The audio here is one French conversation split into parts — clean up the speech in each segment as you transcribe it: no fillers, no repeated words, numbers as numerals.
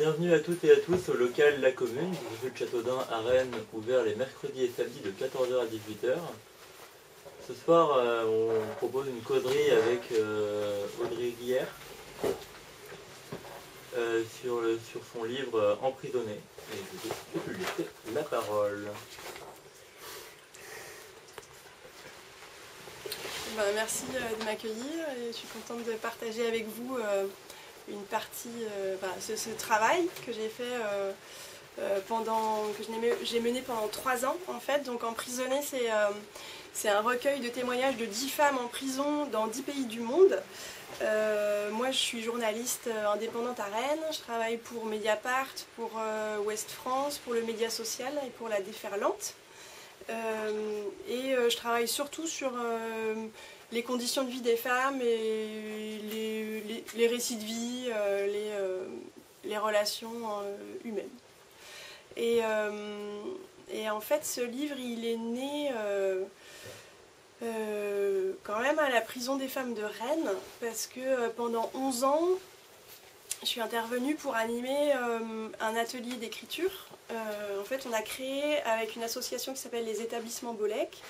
Bienvenue à toutes et à tous au local La Commune, rue de Châteaudun à Rennes, ouvert les mercredis et samedis de 14 h à 18 h. Ce soir, on propose une causerie avec Audrey Guillère sur son livre Emprisonné. Et je vais lui laisser la parole. Merci de m'accueillir et je suis contente de partager avec vous une partie, ce travail que j'ai fait j'ai mené pendant 3 ans en fait. Donc Emprisonné, c'est un recueil de témoignages de 10 femmes en prison dans 10 pays du monde. Moi je suis journaliste indépendante à Rennes, je travaille pour Mediapart, pour Ouest France, pour le Média Social et pour la Déferlante. Je travaille surtout sur les conditions de vie des femmes et les récits de vie, les relations humaines. Et en fait, ce livre, il est né quand même à la prison des femmes de Rennes, parce que pendant 11 ans, je suis intervenue pour animer un atelier d'écriture. En fait, on a créé, avec une association qui s'appelle les Établissements Bolek,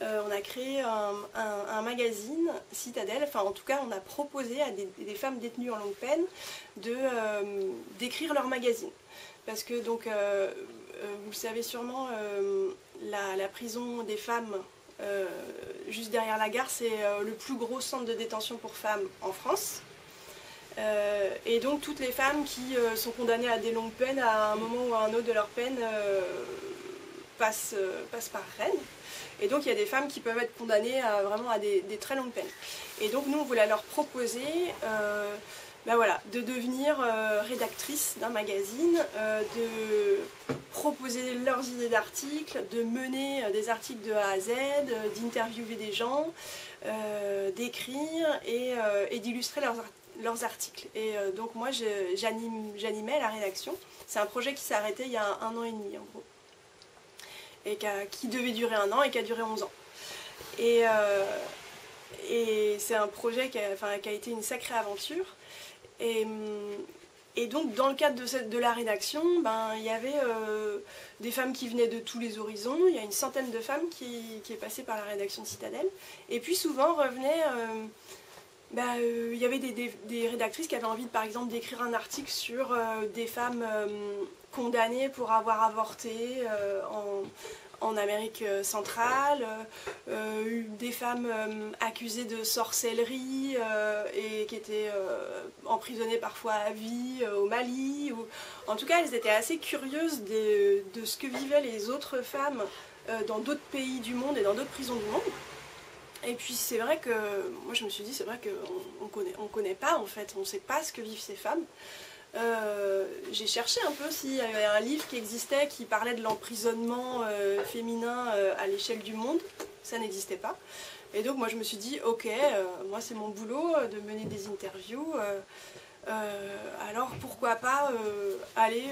on a créé un magazine, Citadelle. Enfin, en tout cas, on a proposé à des femmes détenues en longue peine d'écrire leur magazine. Parce que, donc, vous le savez sûrement, la prison des femmes, juste derrière la gare, c'est le plus gros centre de détention pour femmes en France. Et donc toutes les femmes qui sont condamnées à des longues peines, à un moment ou à un autre de leur peine, passent par Rennes. Et donc il y a des femmes qui peuvent être condamnées vraiment à des très longues peines. Et donc nous on voulait leur proposer de devenir rédactrice d'un magazine, de proposer leurs idées d'articles, de mener des articles de A à Z, d'interviewer des gens, d'écrire et d'illustrer leurs articles. Et donc moi j'animais la rédaction. C'est un projet qui s'est arrêté il y a 1 an et demi en gros. Et qui devait durer 1 an et qui a duré 11 ans. Et c'est un projet qui a été une sacrée aventure. Et donc dans le cadre de la rédaction, il y avait des femmes qui venaient de tous les horizons. Il y a une centaine de femmes qui est passée par la rédaction de Citadelle. Et puis souvent revenaient... il y avait des rédactrices qui avaient envie, par exemple, d'écrire un article sur des femmes condamnées pour avoir avorté en Amérique centrale, des femmes accusées de sorcellerie et qui étaient emprisonnées parfois à vie au Mali. En tout cas, elles étaient assez curieuses de ce que vivaient les autres femmes dans d'autres pays du monde et dans d'autres prisons du monde. Et puis c'est vrai que, moi je me suis dit, c'est vrai qu'on connaît pas en fait, on ne sait pas ce que vivent ces femmes. J'ai cherché un peu s'il y avait un livre qui existait qui parlait de l'emprisonnement féminin à l'échelle du monde, ça n'existait pas. Et donc moi je me suis dit, ok, moi c'est mon boulot de mener des interviews, alors pourquoi pas aller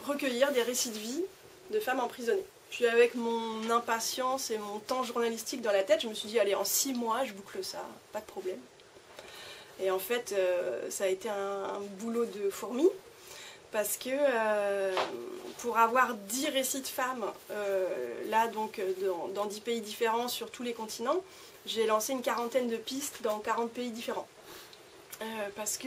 recueillir des récits de vie de femmes emprisonnées. Puis avec mon impatience et mon temps journalistique dans la tête, je me suis dit, allez, en 6 mois, je boucle ça, pas de problème. Et en fait, ça a été un boulot de fourmi, parce que pour avoir 10 récits de femmes, là donc dans 10 pays différents sur tous les continents, j'ai lancé une quarantaine de pistes dans 40 pays différents. Parce que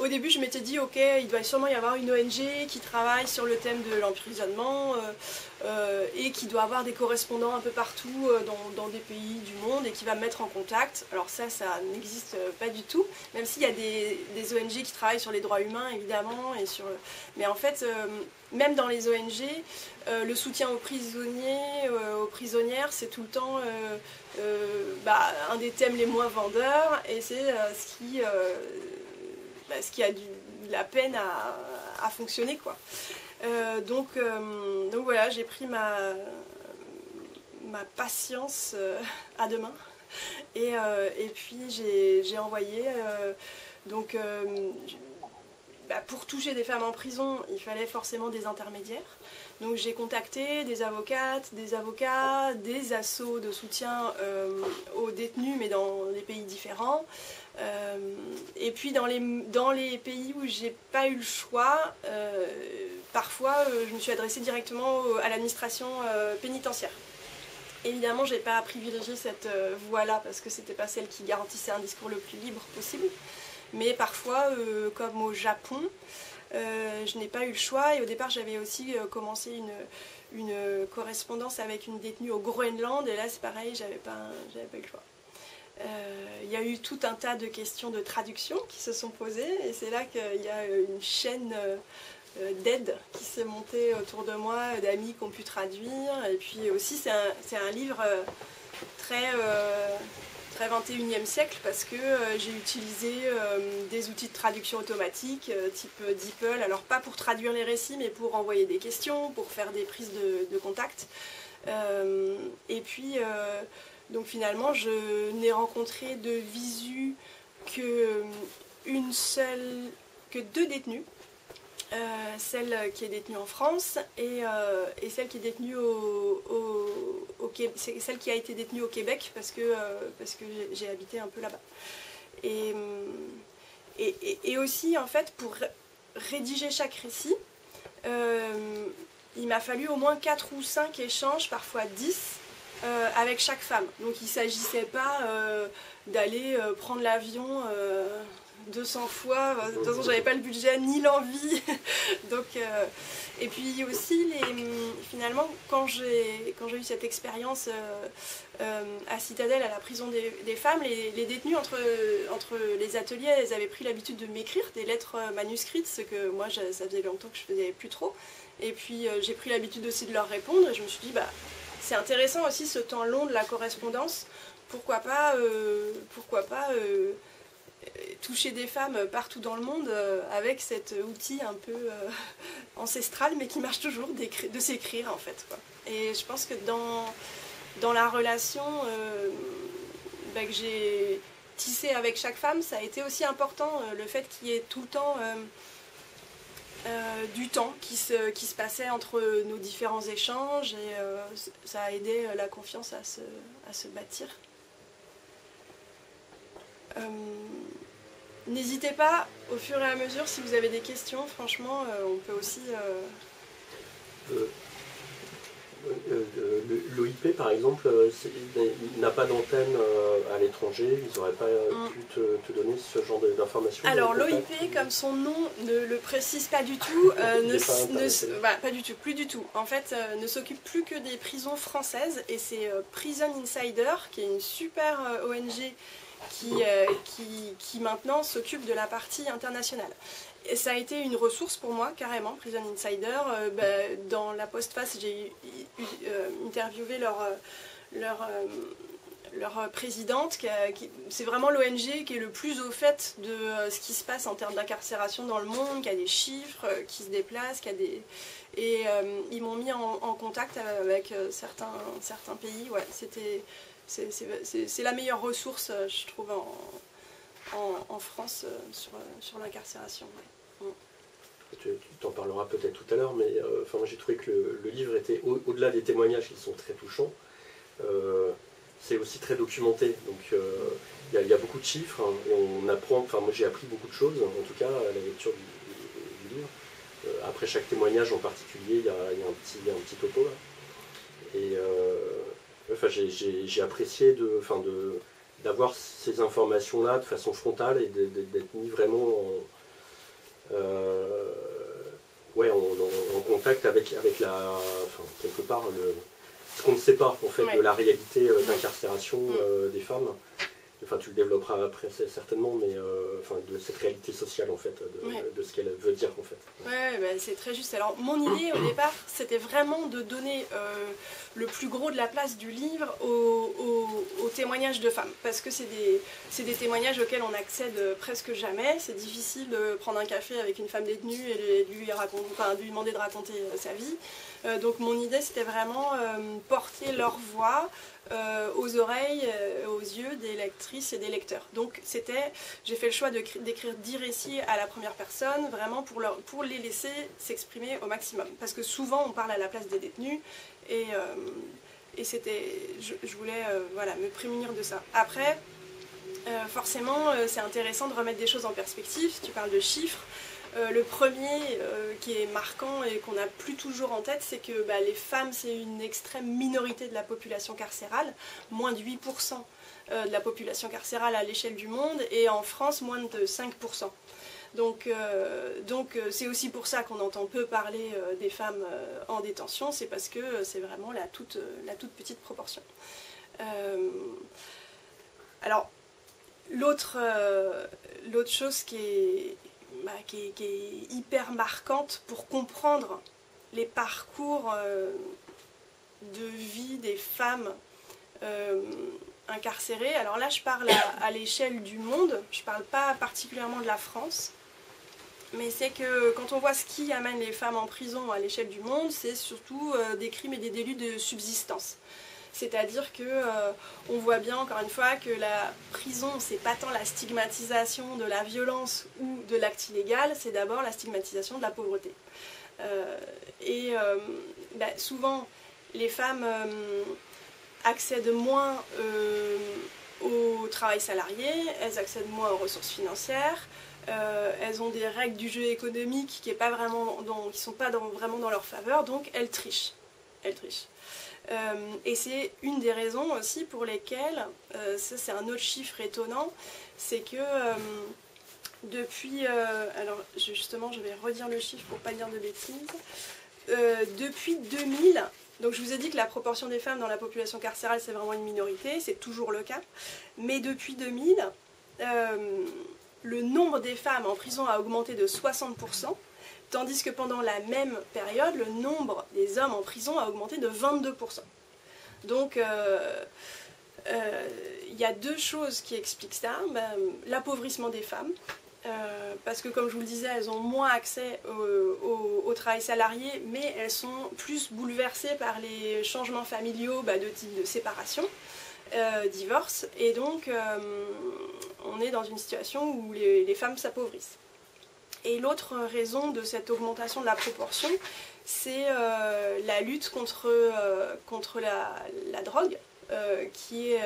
au début je m'étais dit ok, il doit sûrement y avoir une ONG qui travaille sur le thème de l'emprisonnement et qui doit avoir des correspondants un peu partout dans des pays du monde et qui va me mettre en contact. Alors ça n'existe pas du tout, même s'il y a des ONG qui travaillent sur les droits humains évidemment, mais en fait même dans les ONG, le soutien aux prisonniers, aux prisonnières, c'est tout le temps un des thèmes les moins vendeurs, et c'est ce qui a de la peine à fonctionner, quoi. Donc voilà, j'ai pris ma patience à deux mains, et puis j'ai envoyé pour toucher des femmes en prison, il fallait forcément des intermédiaires. Donc j'ai contacté des avocates, des avocats, des assos de soutien aux détenus, mais dans des pays différents. Et puis dans les pays où j'ai pas eu le choix, parfois je me suis adressée directement à l'administration pénitentiaire. Évidemment, je n'ai pas privilégié cette voie-là parce que c'était pas celle qui garantissait un discours le plus libre possible. Mais parfois, comme au Japon, je n'ai pas eu le choix. Et au départ, j'avais aussi commencé une correspondance avec une détenue au Groenland. Et là, c'est pareil, j'avais pas eu le choix. Il y a eu tout un tas de questions de traduction qui se sont posées. Et c'est là qu'il y a une chaîne d'aide qui s'est montée autour de moi, d'amis qui ont pu traduire. Et puis aussi, c'est un livre très 21e siècle parce que j'ai utilisé des outils de traduction automatique type DeepL, alors pas pour traduire les récits mais pour envoyer des questions, pour faire des prises de contact. Et puis donc finalement je n'ai rencontré de visu que deux détenues, celle qui est détenue en France et celle qui est détenue celle qui a été détenue au Québec parce que j'ai habité un peu là-bas. Et aussi en fait pour rédiger chaque récit, il m'a fallu au moins 4 ou 5 échanges, parfois 10, avec chaque femme. Donc il ne s'agissait pas d'aller prendre l'avion 200 fois, de toute façon j'avais pas le budget ni l'envie. Donc, et puis aussi finalement quand j'ai eu cette expérience à Citadelle, à la prison des femmes, les détenues entre les ateliers, elles avaient pris l'habitude de m'écrire des lettres manuscrites, ce que moi ça faisait longtemps que je faisais plus trop. Et puis j'ai pris l'habitude aussi de leur répondre et je me suis dit c'est intéressant aussi ce temps long de la correspondance, pourquoi pas toucher des femmes partout dans le monde avec cet outil un peu ancestral mais qui marche toujours, de s'écrire en fait, quoi. Et je pense que dans la relation que j'ai tissée avec chaque femme, ça a été aussi important le fait qu'il y ait tout le temps du temps qui se passait entre nos différents échanges et ça a aidé la confiance à se bâtir. N'hésitez pas au fur et à mesure si vous avez des questions, franchement on peut aussi... L'OIP par exemple n'a pas d'antenne à l'étranger, ils n'auraient pas pu te donner ce genre d'informations? Alors l'OIP, comme son nom ne le précise pas du tout, pas du tout, plus du tout. En fait, ne s'occupe plus que des prisons françaises et c'est Prison Insider, qui est une super ONG qui maintenant s'occupe de la partie internationale. Et ça a été une ressource pour moi, carrément, Prison Insider. Dans la postface, j'ai interviewé leur présidente, c'est vraiment l'ONG qui est le plus au fait de ce qui se passe en termes d'incarcération dans le monde, qui a des chiffres, qui se déplacent, et ils m'ont mis en contact avec certains pays. Ouais, c'est la meilleure ressource, je trouve, en France sur l'incarcération. Ouais. Tu t'en parleras peut-être tout à l'heure, mais moi j'ai trouvé que le livre était, au-delà des témoignages qui sont très touchants, c'est aussi très documenté. Donc il y a beaucoup de chiffres, hein, et on apprend, moi j'ai appris beaucoup de choses, en tout cas à la lecture du livre. Après chaque témoignage en particulier, il y a un petit topo là. Et j'ai apprécié d'avoir ces informations-là de façon frontale et d'être mis vraiment en contact avec quelque part ce qu'on ne sait pas en fait de la réalité d'incarcération des femmes. Enfin, tu le développeras après certainement, mais de cette réalité sociale en fait, de ce qu'elle veut dire en fait. Ouais, c'est très juste. Alors mon idée au départ, c'était vraiment de donner le plus gros de la place du livre aux témoignages de femmes, parce que c'est des témoignages auxquels on accède presque jamais. C'est difficile de prendre un café avec une femme détenue et lui demander de raconter sa vie. Donc mon idée, c'était vraiment porter leur voix, aux oreilles, aux yeux des lectrices et des lecteurs. Donc j'ai fait le choix d'écrire 10 récits à la première personne, vraiment pour les laisser s'exprimer au maximum. Parce que souvent on parle à la place des détenus, et je voulais voilà, me prémunir de ça. Après, forcément, c'est intéressant de remettre des choses en perspective. Tu parles de chiffres. Le premier qui est marquant et qu'on n'a plus toujours en tête, c'est que les femmes, c'est une extrême minorité de la population carcérale, moins de 8% de la population carcérale à l'échelle du monde, et en France, moins de 5%. Donc c'est aussi pour ça qu'on entend peu parler des femmes en détention, c'est parce que c'est vraiment la toute petite proportion. Alors, l'autre chose qui est hyper marquante pour comprendre les parcours de vie des femmes incarcérées. Alors là, je parle à l'échelle du monde, je ne parle pas particulièrement de la France, mais c'est que quand on voit ce qui amène les femmes en prison à l'échelle du monde, c'est surtout des crimes et des délits de subsistance. C'est-à-dire qu'on voit bien, encore une fois, que la prison, c'est pas tant la stigmatisation de la violence ou de l'acte illégal, c'est d'abord la stigmatisation de la pauvreté. Souvent, les femmes accèdent moins au travail salarié, elles accèdent moins aux ressources financières, elles ont des règles du jeu économique qui ne sont pas vraiment dans leur faveur, donc elles trichent. Et c'est une des raisons aussi pour lesquelles, ça c'est un autre chiffre étonnant, c'est que depuis, alors justement je vais redire le chiffre pour ne pas dire de bêtises, depuis 2000, donc je vous ai dit que la proportion des femmes dans la population carcérale c'est vraiment une minorité, c'est toujours le cas, mais depuis 2000, le nombre des femmes en prison a augmenté de 60%, tandis que pendant la même période, le nombre des hommes en prison a augmenté de 22%. Donc, il y a deux choses qui expliquent ça. L'appauvrissement des femmes, parce que comme je vous le disais, elles ont moins accès au travail salarié, mais elles sont plus bouleversées par les changements familiaux de type de séparation, divorce, et donc on est dans une situation où les femmes s'appauvrissent. Et l'autre raison de cette augmentation de la proportion, c'est la lutte contre la drogue, qui est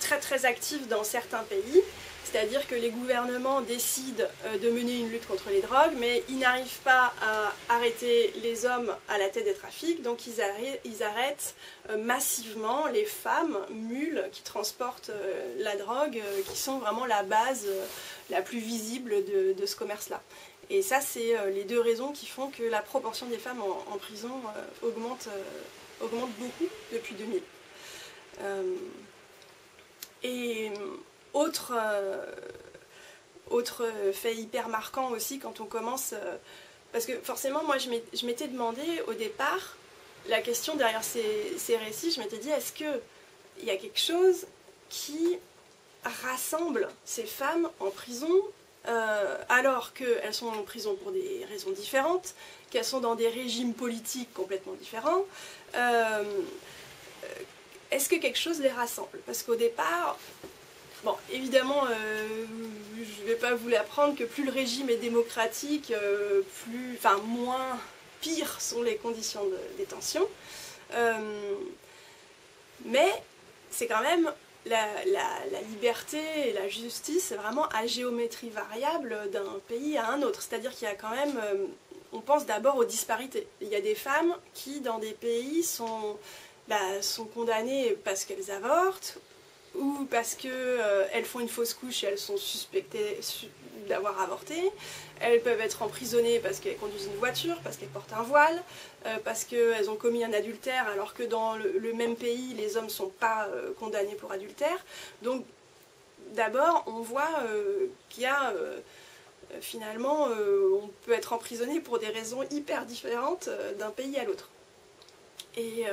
très très active dans certains pays. C'est-à-dire que les gouvernements décident de mener une lutte contre les drogues, mais ils n'arrivent pas à arrêter les hommes à la tête des trafics, donc ils arrêtent massivement les femmes mules qui transportent la drogue, qui sont vraiment la base la plus visible de ce commerce-là. Et ça, c'est les deux raisons qui font que la proportion des femmes en prison augmente beaucoup depuis 2000. Autre fait hyper marquant aussi quand on commence, parce que forcément moi je m'étais demandé au départ la question derrière ces récits, je m'étais dit est-ce qu'il y a quelque chose qui rassemble ces femmes en prison alors qu'elles sont en prison pour des raisons différentes, qu'elles sont dans des régimes politiques complètement différents, est-ce que quelque chose les rassemble? Parce qu'au départ, bon, évidemment, je ne vais pas vous l'apprendre que plus le régime est démocratique, pire sont les conditions de détention. Mais c'est quand même la liberté et la justice, c'est vraiment à géométrie variable d'un pays à un autre. C'est-à-dire qu'il y a quand même, on pense d'abord aux disparités. Il y a des femmes qui, dans des pays, sont condamnées parce qu'elles avortent, ou parce qu'elles font une fausse couche et elles sont suspectées d'avoir avorté. Elles peuvent être emprisonnées parce qu'elles conduisent une voiture, parce qu'elles portent un voile, parce qu'elles ont commis un adultère, alors que dans le même pays, les hommes ne sont pas condamnés pour adultère. Donc, d'abord, on voit qu'il y a, finalement, on peut être emprisonné pour des raisons hyper différentes d'un pays à l'autre. Et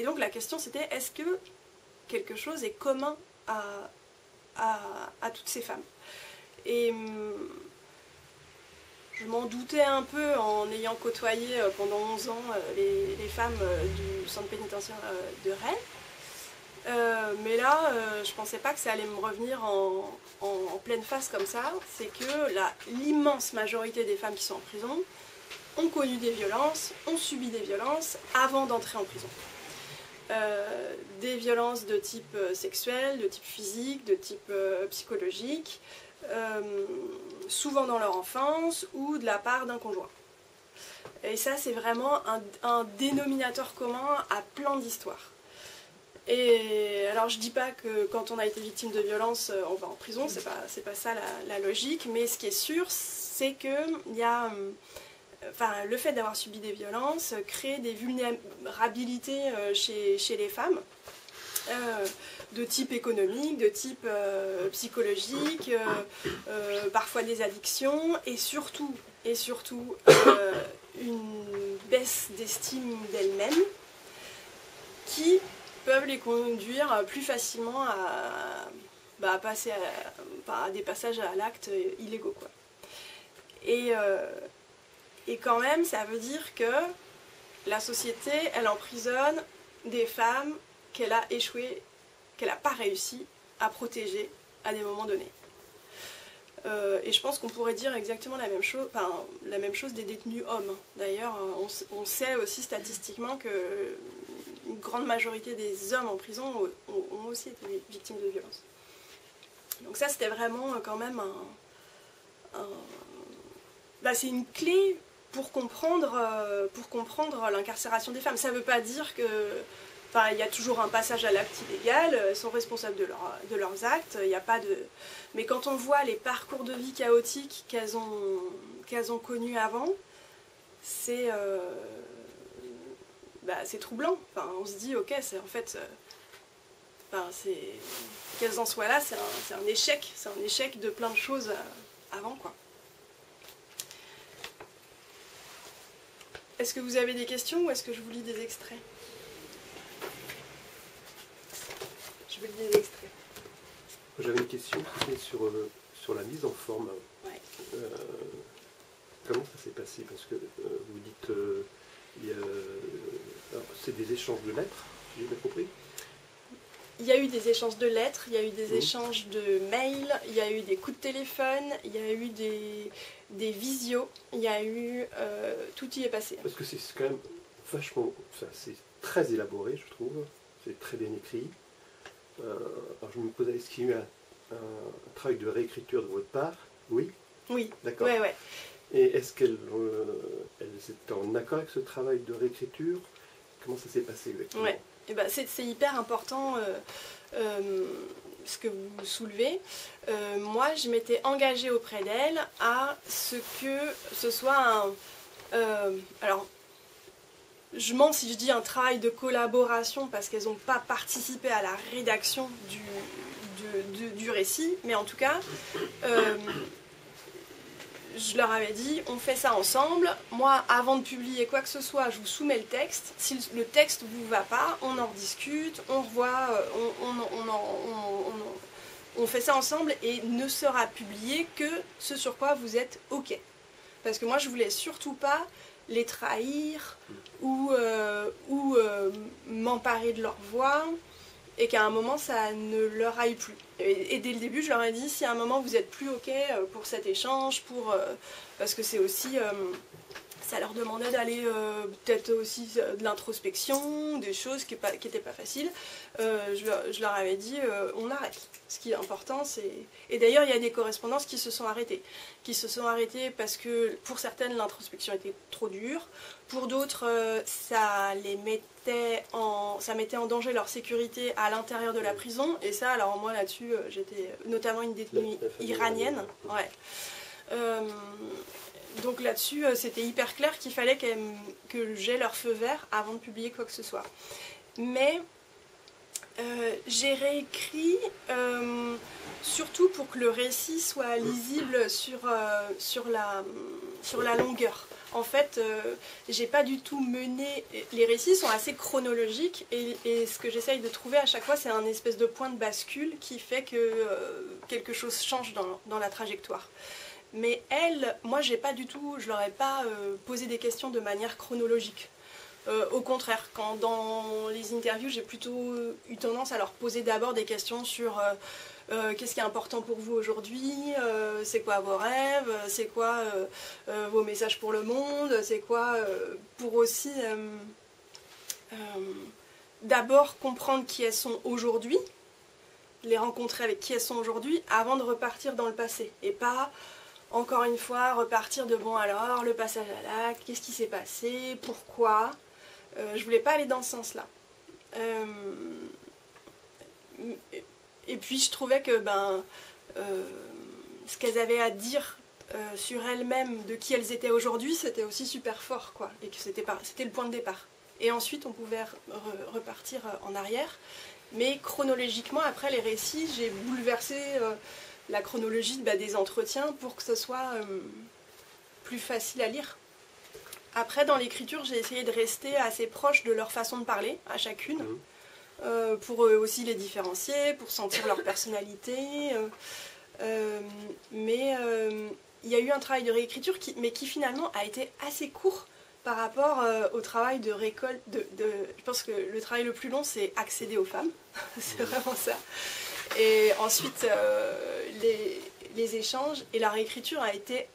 donc, la question, c'était, est-ce que quelque chose est commun à toutes ces femmes? Et je m'en doutais un peu en ayant côtoyé pendant 11 ans les femmes du centre pénitentiaire de Rennes. Mais là, je pensais pas que ça allait me revenir en pleine face comme ça. C'est que l'immense majorité des femmes qui sont en prison ont connu des violences, ont subi des violences avant d'entrer en prison. Des violences de type sexuel, de type physique, de type psychologique, souvent dans leur enfance ou de la part d'un conjoint. Et ça, c'est vraiment un dénominateur commun à plein d'histoires. Et alors, je dis pas que quand on a été victime de violence, on va en prison, c'est pas ça la logique, mais ce qui est sûr, c'est qu'il y a... le fait d'avoir subi des violences crée des vulnérabilités chez les femmes, de type économique, de type psychologique, parfois des addictions, et surtout une baisse d'estime d'elles-mêmes qui peuvent les conduire plus facilement à passer à des passages à l'acte illégaux, quoi. Et quand même, ça veut dire que la société, elle emprisonne des femmes qu'elle a échoué, qu'elle n'a pas réussi à protéger à des moments donnés. Et je pense qu'on pourrait dire exactement la même chose des détenus hommes. D'ailleurs, on sait aussi statistiquement que une grande majorité des hommes en prison ont aussi été victimes de violences. Donc ça, c'était vraiment quand même c'est une clé pour comprendre l'incarcération des femmes. Ça ne veut pas dire que... il y a toujours un passage à l'acte illégal, elles sont responsables de leurs actes, il n'y a pas de... Mais quand on voit les parcours de vie chaotiques qu'elles ont connus avant, c'est troublant. On se dit, ok, c'est en fait... qu'elles en soient là, c'est un échec de plein de choses avant, quoi. Est-ce que vous avez des questions ou est-ce que je vous lis des extraits? Je vous lis des extraits. J'avais une question qui est sur la mise en forme. Ouais. Comment ça s'est passé? Parce que vous dites, c'est des échanges de lettres, si j'ai bien compris. Il y a eu des échanges de lettres, il y a eu des échanges de mails, il y a eu des coups de téléphone, il y a eu des visios, il y a eu... tout y est passé. Parce que c'est quand même vachement... c'est très élaboré, je trouve. C'est très bien écrit. Alors je me posais, est-ce qu'il y a eu un travail de réécriture de votre part? Oui. Oui. D'accord. Ouais. Et est-ce qu'elles étaient en accord avec ce travail de réécriture? Comment ça s'est passé exactement? Ouais. Et c'est hyper important ce que vous soulevez. Moi, je m'étais engagée auprès d'elle à ce que ce soit alors, je mens si je dis un travail de collaboration parce qu'elles n'ont pas participé à la rédaction du récit, mais en tout cas, je leur avais dit, on fait ça ensemble. Moi, avant de publier quoi que ce soit, je vous soumets le texte. Si le texte ne vous va pas, on en rediscute, on revoit, on fait ça ensemble et ne sera publié que ce sur quoi vous êtes OK. Parce que moi, je voulais surtout pas les trahir ou m'emparer de leur voix et qu'à un moment, ça ne leur aille plus. Et dès le début, je leur ai dit, si à un moment, vous n'êtes plus OK pour cet échange, parce que c'est aussi... ça leur demandait d'aller peut-être aussi de l'introspection, des choses qui n'étaient pas faciles. Je leur avais dit, on arrête. Ce qui est important, c'est... Et d'ailleurs, il y a des correspondances qui se sont arrêtées. Qui se sont arrêtées parce que, pour certaines, l'introspection était trop dure. Pour d'autres, ça mettait en danger leur sécurité à l'intérieur de la prison. Et ça, alors moi, là-dessus, j'étais notamment une détenue iranienne. Ouais. Donc là-dessus, c'était hyper clair qu'il fallait que j'aie leur feu vert avant de publier quoi que ce soit. Mais j'ai réécrit surtout pour que le récit soit lisible sur la longueur. En fait, j'ai pas du tout mené... Les récits sont assez chronologiques et ce que j'essaye de trouver à chaque fois, c'est un espèce de point de bascule qui fait que quelque chose change dans la trajectoire. Mais elles, moi je leur ai pas posé des questions de manière chronologique. Au contraire, quand dans les interviews, j'ai plutôt eu tendance à leur poser d'abord des questions sur qu'est-ce qui est important pour vous aujourd'hui, c'est quoi vos rêves, c'est quoi vos messages pour le monde, c'est quoi pour aussi d'abord comprendre qui elles sont aujourd'hui, les rencontrer avec qui elles sont aujourd'hui avant de repartir dans le passé et pas encore une fois repartir de bon alors le passage à l'acte, qu'est-ce qui s'est passé, pourquoi. Je voulais pas aller dans ce sens-là. Et puis je trouvais que ce qu'elles avaient à dire sur elles-mêmes, de qui elles étaient aujourd'hui, c'était aussi super fort, quoi. Et que c'était le point de départ. Et ensuite, on pouvait repartir en arrière. Mais chronologiquement, après les récits, j'ai bouleversé la chronologie des entretiens pour que ce soit plus facile à lire. Après, dans l'écriture, j'ai essayé de rester assez proche de leur façon de parler, à chacune, pour aussi les différencier, pour sentir leur personnalité. Mais il y a eu un travail de réécriture qui finalement a été assez court par rapport au travail de récolte. Je pense que le travail le plus long, c'est accéder aux femmes. C'est vraiment ça. Et ensuite, les échanges et la réécriture a été,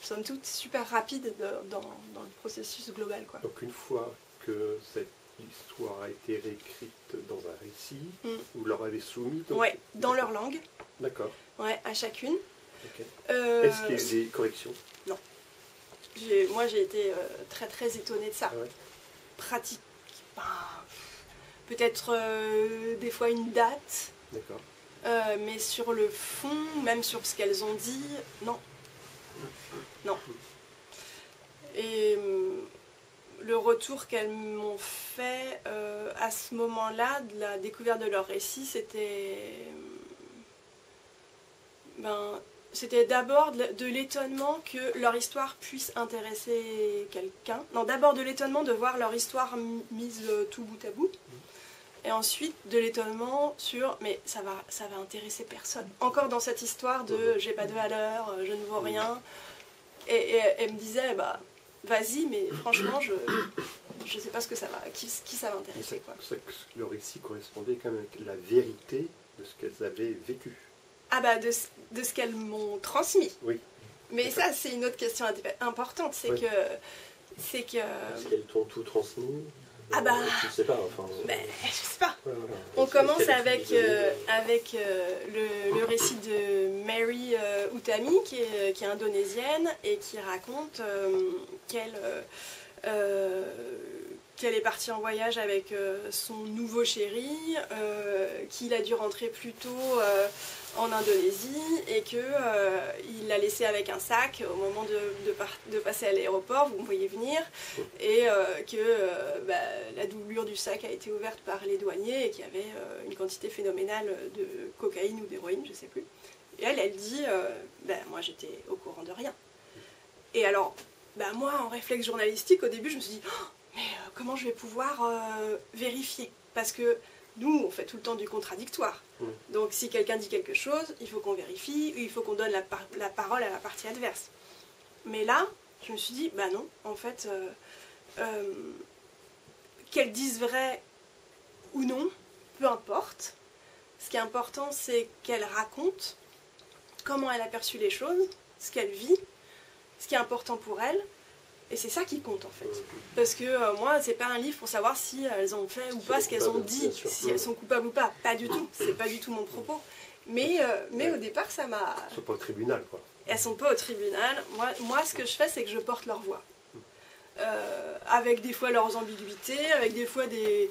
somme toute, super rapide dans le processus global, quoi. Donc une fois que cette histoire a été réécrite dans un récit, vous leur avez soumis Oui, dans leur langue. D'accord. Ouais, à chacune. Okay. Est-ce qu'il y a eu des corrections? Non. Moi, j'ai été très très étonnée de ça. Ah ouais. Pratique. Peut-être des fois une date. D'accord. Mais sur le fond, même sur ce qu'elles ont dit, non. Non. Et le retour qu'elles m'ont fait à ce moment-là, de la découverte de leur récit, c'était d'abord de l'étonnement que leur histoire puisse intéresser quelqu'un. Non, d'abord de l'étonnement de voir leur histoire mise tout bout à bout. Et ensuite de l'étonnement sur mais ça va intéresser personne. Encore dans cette histoire de j'ai pas de valeur, je ne vaux rien. Et elle me disait vas-y, mais franchement je sais pas ce que ça va, qui ça va intéresser, quoi. C'est que le récit correspondait quand même avec la vérité de ce qu'elles avaient vécu. Ah de ce qu'elles m'ont transmis. Oui. Mais ça c'est une autre question importante, c'est que Est-ce qu'elles t'ont tout transmis? Je sais pas, enfin... je sais pas. Ouais, voilà. On commence avec le récit de Mary Utami, qui est indonésienne, et qui raconte qu'elle est partie en voyage avec son nouveau chéri, qu'il a dû rentrer plus tôt en Indonésie, et qu'il l'a laissé avec un sac au moment de passer à l'aéroport, vous me voyez venir, et que la doublure du sac a été ouverte par les douaniers et qu'il y avait une quantité phénoménale de cocaïne ou d'héroïne, je sais plus. Et elle dit, moi j'étais au courant de rien. Et alors, moi en réflexe journalistique, au début je me suis dit, mais comment je vais pouvoir vérifier? Parce que nous, on fait tout le temps du contradictoire. Donc si quelqu'un dit quelque chose, il faut qu'on vérifie, ou il faut qu'on donne la parole à la partie adverse. Mais là, je me suis dit, non, en fait, qu'elle dise vrai ou non, peu importe. Ce qui est important, c'est qu'elle raconte comment elle a perçu les choses, ce qu'elle vit, ce qui est important pour elle. Et c'est ça qui compte, en fait. Parce que moi, c'est pas un livre pour savoir si elles ont fait ou pas ce qu'elles ont dit, si elles sont coupables ou pas. Pas du tout. C'est pas du tout mon propos. Mais au départ, ça m'a... Elles sont pas au tribunal, quoi. Elles sont pas au tribunal. Moi, ce que je fais, c'est que je porte leur voix. Avec des fois leurs ambiguïtés, avec des fois des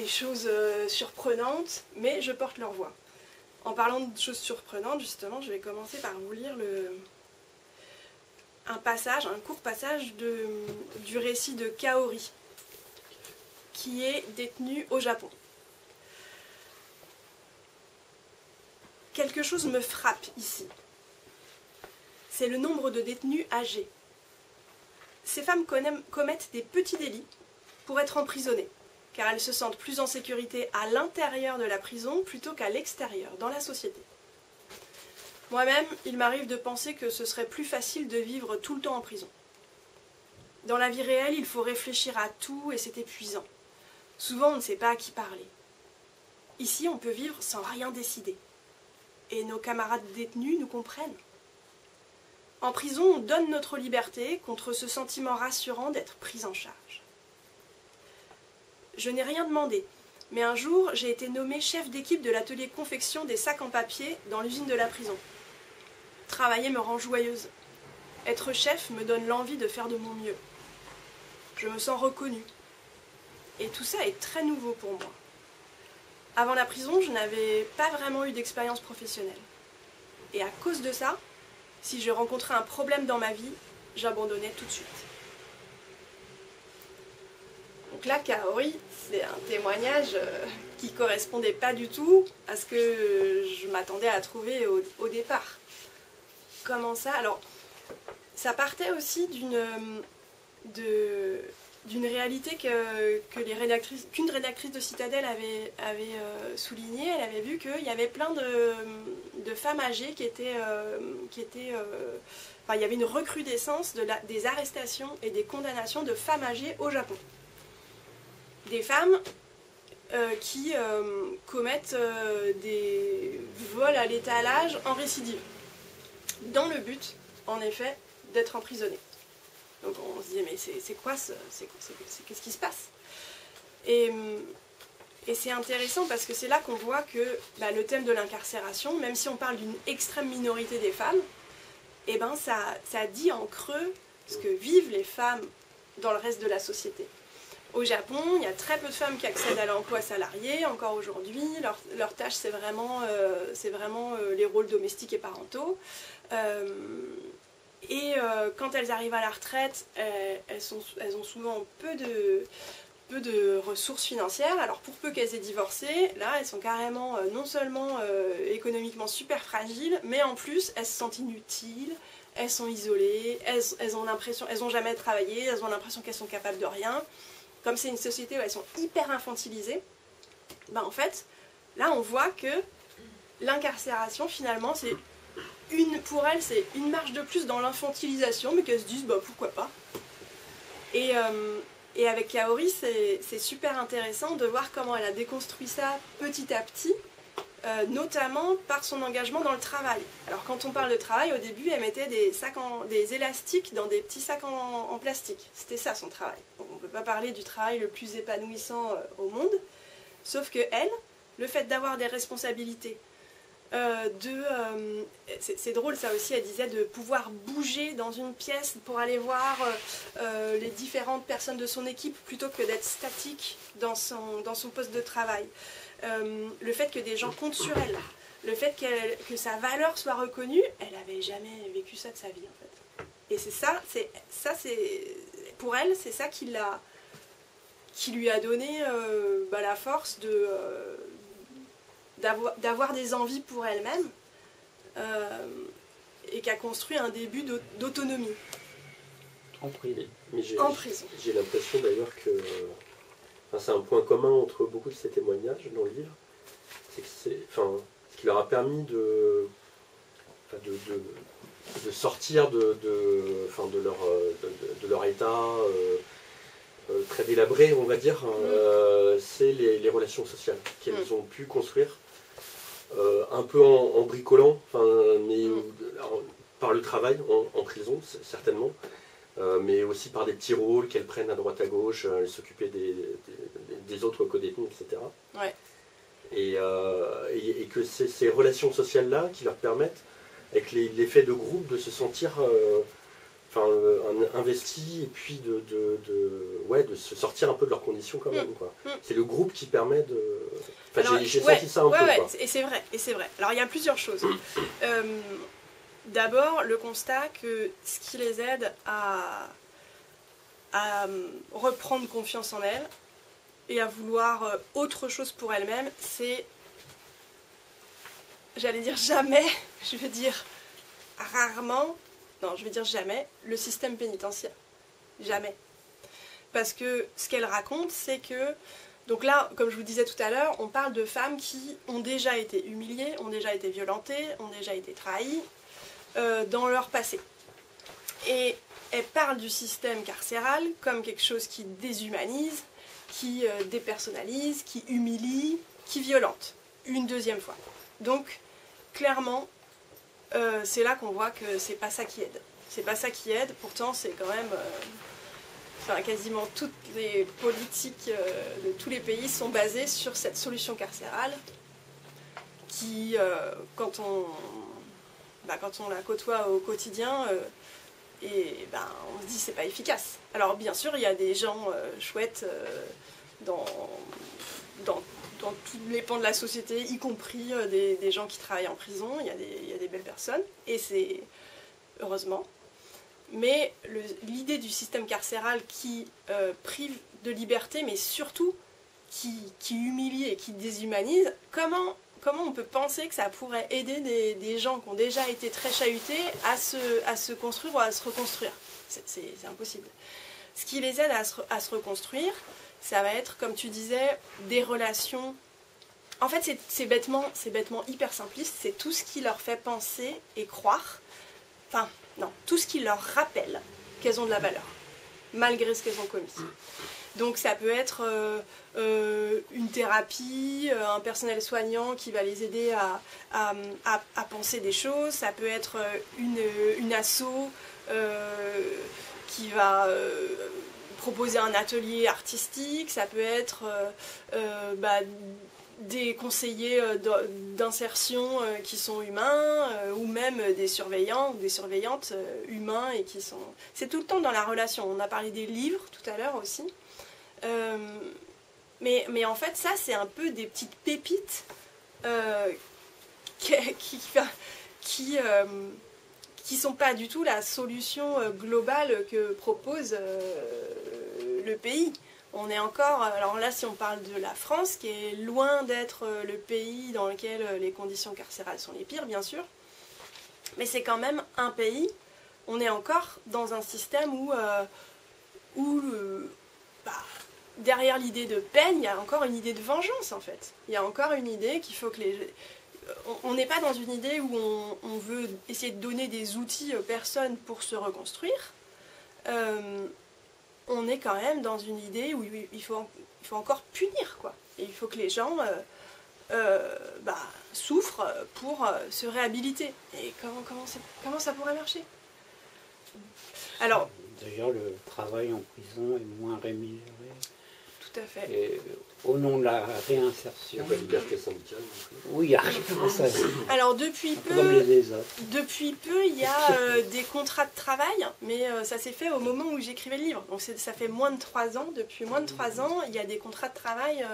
choses surprenantes, mais je porte leur voix. En parlant de choses surprenantes, justement, je vais commencer par vous lire un court passage du récit de Kaori, qui est détenue au Japon. Quelque chose me frappe ici. C'est le nombre de détenus âgés. Ces femmes commettent des petits délits pour être emprisonnées, car elles se sentent plus en sécurité à l'intérieur de la prison plutôt qu'à l'extérieur, dans la société. Moi-même, il m'arrive de penser que ce serait plus facile de vivre tout le temps en prison. Dans la vie réelle, il faut réfléchir à tout et c'est épuisant. Souvent, on ne sait pas à qui parler. Ici, on peut vivre sans rien décider. Et nos camarades détenus nous comprennent. En prison, on donne notre liberté contre ce sentiment rassurant d'être pris en charge. Je n'ai rien demandé, mais un jour, j'ai été nommée chef d'équipe de l'atelier confection des sacs en papier dans l'usine de la prison. Travailler me rend joyeuse. Être chef me donne l'envie de faire de mon mieux. Je me sens reconnue. Et tout ça est très nouveau pour moi. Avant la prison, je n'avais pas vraiment eu d'expérience professionnelle. Et à cause de ça, si je rencontrais un problème dans ma vie, j'abandonnais tout de suite. Donc là, Kaori, c'est un témoignage qui ne correspondait pas du tout à ce que je m'attendais à trouver au départ. Comment ça? Alors, ça partait aussi d'une réalité qu'une rédactrice de Citadelle avait soulignée. Elle avait vu qu'il y avait plein de femmes âgées qui étaient enfin, il y avait une recrudescence des arrestations et des condamnations de femmes âgées au Japon. Des femmes qui commettent des vols à l'étalage en récidive, dans le but, en effet, d'être emprisonnées. Donc on se disait, mais c'est quoi qu'est-ce qui se passe? Et c'est intéressant parce que c'est là qu'on voit que le thème de l'incarcération, même si on parle d'une extrême minorité des femmes, eh ben ça dit en creux ce que vivent les femmes dans le reste de la société. Au Japon, il y a très peu de femmes qui accèdent à l'emploi salarié, encore aujourd'hui. Leur tâche, c'est vraiment les rôles domestiques et parentaux. Quand elles arrivent à la retraite, elles ont souvent peu de ressources financières. Alors pour peu qu'elles aient divorcé, là elles sont carrément non seulement économiquement super fragiles, mais en plus elles se sentent inutiles, elles sont isolées, elles ont l'impression, elles n'ont jamais travaillé, elles ont l'impression qu'elles sont capables de rien. Comme c'est une société où elles sont hyper infantilisées, en fait, là on voit que l'incarcération finalement pour elles, c'est une marche de plus dans l'infantilisation, mais qu'elles se disent pourquoi pas. Et avec Kaori, c'est super intéressant de voir comment elle a déconstruit ça petit à petit, notamment par son engagement dans le travail. Alors quand on parle de travail, au début, elle mettait des élastiques dans des petits sacs en plastique. C'était ça son travail. On ne peut pas parler du travail le plus épanouissant au monde, sauf que elle, le fait d'avoir des responsabilités, c'est drôle ça aussi, elle disait de pouvoir bouger dans une pièce pour aller voir les différentes personnes de son équipe plutôt que d'être statique dans son poste de travail. Le fait que des gens comptent sur elle, le fait que sa valeur soit reconnue, elle n'avait jamais vécu ça de sa vie en fait. Et pour elle, c'est ça qui lui a donné la force d'avoir des envies pour elle-même et qui a construit un début d'autonomie. En prison. Mais en prison. J'ai l'impression d'ailleurs que c'est un point commun entre beaucoup de ces témoignages dans le livre, c'est que ce qui leur a permis de sortir de leur état très délabré, on va dire, c'est les relations sociales qu'elles ont pu construire un peu en bricolant, mais par le travail en prison certainement, mais aussi par des petits rôles qu'elles prennent à droite à gauche, elles s'occupaient des autres co-détenus, etc. Ouais. Et que c'est ces relations sociales-là qui leur permettent, avec l'effet de groupe, de se sentir investis et puis de se sortir un peu de leurs conditions quand même. C'est le groupe qui permet de... j'ai senti ça un peu. Quoi. Et c'est vrai. Alors il y a plusieurs choses. D'abord, le constat que ce qui les aide à reprendre confiance en elles et à vouloir autre chose pour elles-mêmes, c'est, j'allais dire jamais, je veux dire rarement, non, je veux dire jamais, le système pénitentiaire. Jamais. Parce que ce qu'elle raconte, c'est que Donc là, comme je vous disais tout à l'heure, on parle de femmes qui ont déjà été humiliées, ont déjà été violentées, ont déjà été trahies dans leur passé. Et elles parlent du système carcéral comme quelque chose qui déshumanise, qui dépersonnalise, qui humilie, qui violente, une deuxième fois. Donc, clairement, c'est là qu'on voit que c'est pas ça qui aide. C'est pas ça qui aide, pourtant c'est quand même... Enfin, quasiment toutes les politiques de tous les pays sont basées sur cette solution carcérale qui, quand on la côtoie au quotidien, on se dit c'est pas efficace. Alors bien sûr, il y a des gens chouettes dans tous les pans de la société, y compris des gens qui travaillent en prison. Il y a des belles personnes, et c'est heureusement. Mais l'idée du système carcéral qui prive de liberté, mais surtout qui humilie et qui déshumanise, comment on peut penser que ça pourrait aider des gens qui ont déjà été très chahutés à se construire ou à se reconstruire? C'est impossible. Ce qui les aide à se reconstruire, ça va être, comme tu disais, des relations... En fait, c'est bêtement hyper simpliste, c'est tout ce qui leur fait penser et croire... Enfin, non, tout ce qui leur rappelle qu'elles ont de la valeur, malgré ce qu'elles ont commis. Donc ça peut être une thérapie, un personnel soignant qui va les aider à penser des choses, ça peut être une asso qui va proposer un atelier artistique, ça peut être des conseillers d'insertion qui sont humains, ou même des surveillants ou des surveillantes humains et qui sont... C'est tout le temps dans la relation. On a parlé des livres tout à l'heure aussi. Mais en fait, ça, c'est un peu des petites pépites qui sont pas du tout la solution globale que propose le pays. On est encore, alors là si on parle de la France, qui est loin d'être le pays dans lequel les conditions carcérales sont les pires, bien sûr, mais c'est quand même un pays, on est encore dans un système où derrière l'idée de peine, il y a encore une idée de vengeance en fait. Il y a encore une idée qu'il faut que on n'est pas dans une idée où on veut essayer de donner des outils aux personnes pour se reconstruire. On est quand même dans une idée où il faut encore punir, quoi. Et il faut que les gens souffrent pour se réhabiliter. Et comment ça pourrait marcher? Alors, d'ailleurs, le travail en prison est moins rémunéré. Tout à fait. Et au nom de la réinsertion. Il n'y a pas de liberté syndicale. Oui, il y a ça. Alors depuis peu, il y a des contrats de travail, mais ça s'est fait au moment où j'écrivais le livre. Donc ça fait moins de 3 ans. Depuis moins de 3 ans, il y a des contrats de travail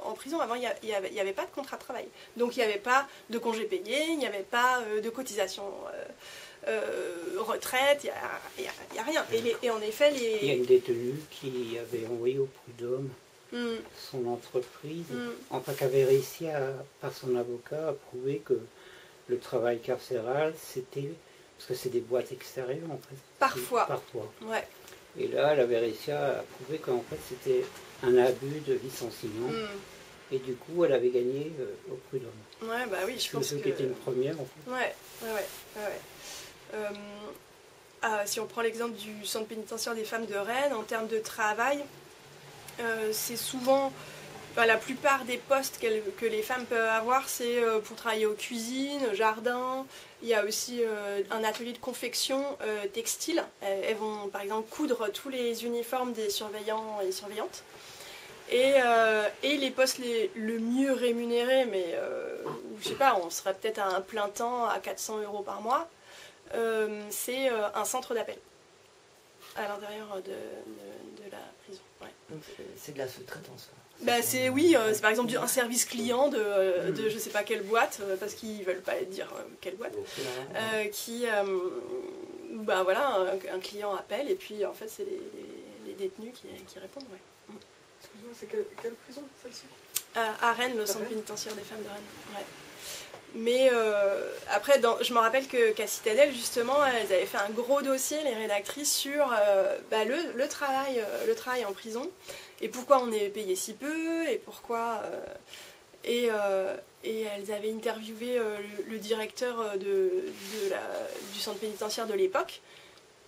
en prison. Avant, il n'y avait pas de contrat de travail. Donc il n'y avait pas de congés payés, il n'y avait pas de cotisation retraite, il n'y a rien. Et en effet, il y a une détenue qui avait envoyé au prud'homme son entreprise, enfin qui avait réussi par son avocat à prouver que le travail carcéral c'était, parce que c'est des boîtes extérieures en fait. Parfois. Ouais. Et là elle avait réussi à prouver qu'en fait c'était un abus de licenciement. Et du coup elle avait gagné au prud'homme. Ouais, bah oui, je pense que... qui était une première en fait. Ouais. Si on prend l'exemple du centre pénitentiaire des femmes de Rennes, en termes de travail, c'est souvent, la plupart des postes que les femmes peuvent avoir, c'est pour travailler aux cuisines, au jardin. Il y a aussi un atelier de confection textile. Elles vont par exemple coudre tous les uniformes des surveillants et surveillantes. Et les postes le mieux rémunérés, mais je sais pas, on serait peut-être à un plein temps à 400 € par mois, c'est un centre d'appel à l'intérieur de la prison. Ouais. Donc c'est de la sous-traitance. C'est par exemple un service client de je sais pas quelle boîte, parce qu'ils veulent pas dire quelle boîte, un client appelle et puis en fait c'est les détenus qui répondent. Ouais. Excuse-moi, c'est quelle prison celle-ci? À Rennes, le centre pénitentiaire des femmes de Rennes. Ouais. Mais après, je me rappelle qu'à Citadel, justement, elles avaient fait un gros dossier, les rédactrices, sur le travail en prison, et pourquoi on est payé si peu, et pourquoi... Et elles avaient interviewé le directeur du centre pénitentiaire de l'époque,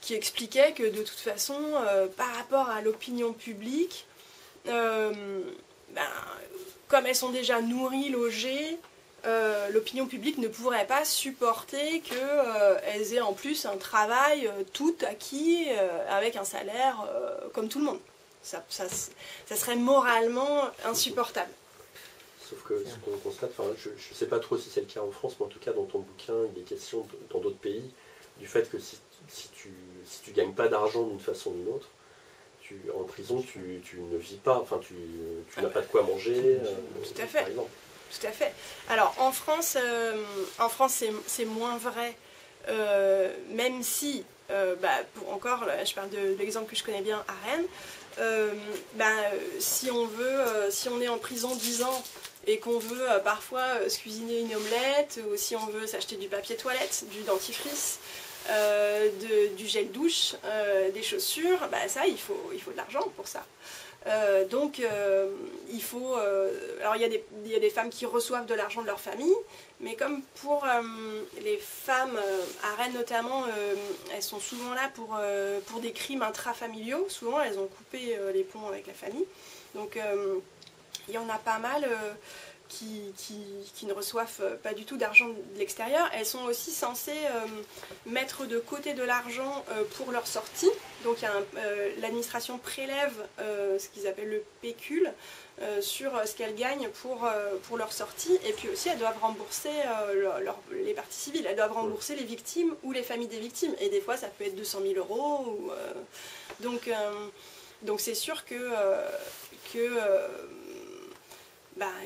qui expliquait que de toute façon, par rapport à l'opinion publique, comme elles sont déjà nourries, logées, l'opinion publique ne pourrait pas supporter qu'elles aient en plus un travail tout acquis avec un salaire comme tout le monde. Ça serait moralement insupportable. Sauf que ce qu'on constate, je ne sais pas trop si c'est le cas en France, mais en tout cas dans ton bouquin, il est question dans d'autres pays du fait que si tu gagnes pas d'argent d'une façon ou d'une autre, en prison tu ne vis pas, tu n'as pas de quoi manger. Tout à fait. Par exemple. Tout à fait. Alors en France c'est moins vrai, même si, encore, je parle de l'exemple que je connais bien à Rennes, si on est en prison 10 ans et qu'on veut parfois se cuisiner une omelette, ou si on veut s'acheter du papier toilette, du dentifrice, du gel douche, des chaussures, ça il faut de l'argent pour ça. Donc il faut... alors il y a des femmes qui reçoivent de l'argent de leur famille, mais comme pour les femmes, à Rennes notamment, elles sont souvent là pour des crimes intrafamiliaux, souvent elles ont coupé les ponts avec la famille, donc il y en a pas mal qui ne reçoivent pas du tout d'argent de l'extérieur. Elles sont aussi censées mettre de côté de l'argent pour leur sortie. Donc l'administration prélève ce qu'ils appellent le pécule sur ce qu'elles gagnent pour leur sortie. Et puis aussi, elles doivent rembourser les parties civiles. Elles doivent rembourser les victimes ou les familles des victimes. Et des fois, ça peut être 200 000 €. Donc c'est sûr que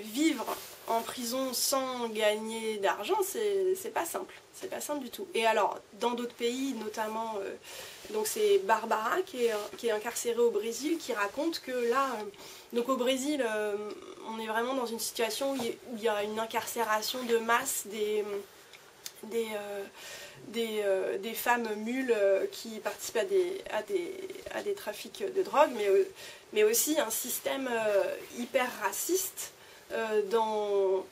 vivre en prison sans gagner d'argent, c'est pas simple. C'est pas simple du tout. Et alors, dans d'autres pays, notamment, donc c'est Barbara qui est incarcérée au Brésil, qui raconte que là, donc au Brésil, on est vraiment dans une situation où il y a une incarcération de masse des femmes mules qui participent à des trafics de drogue, mais aussi un système hyper raciste. Je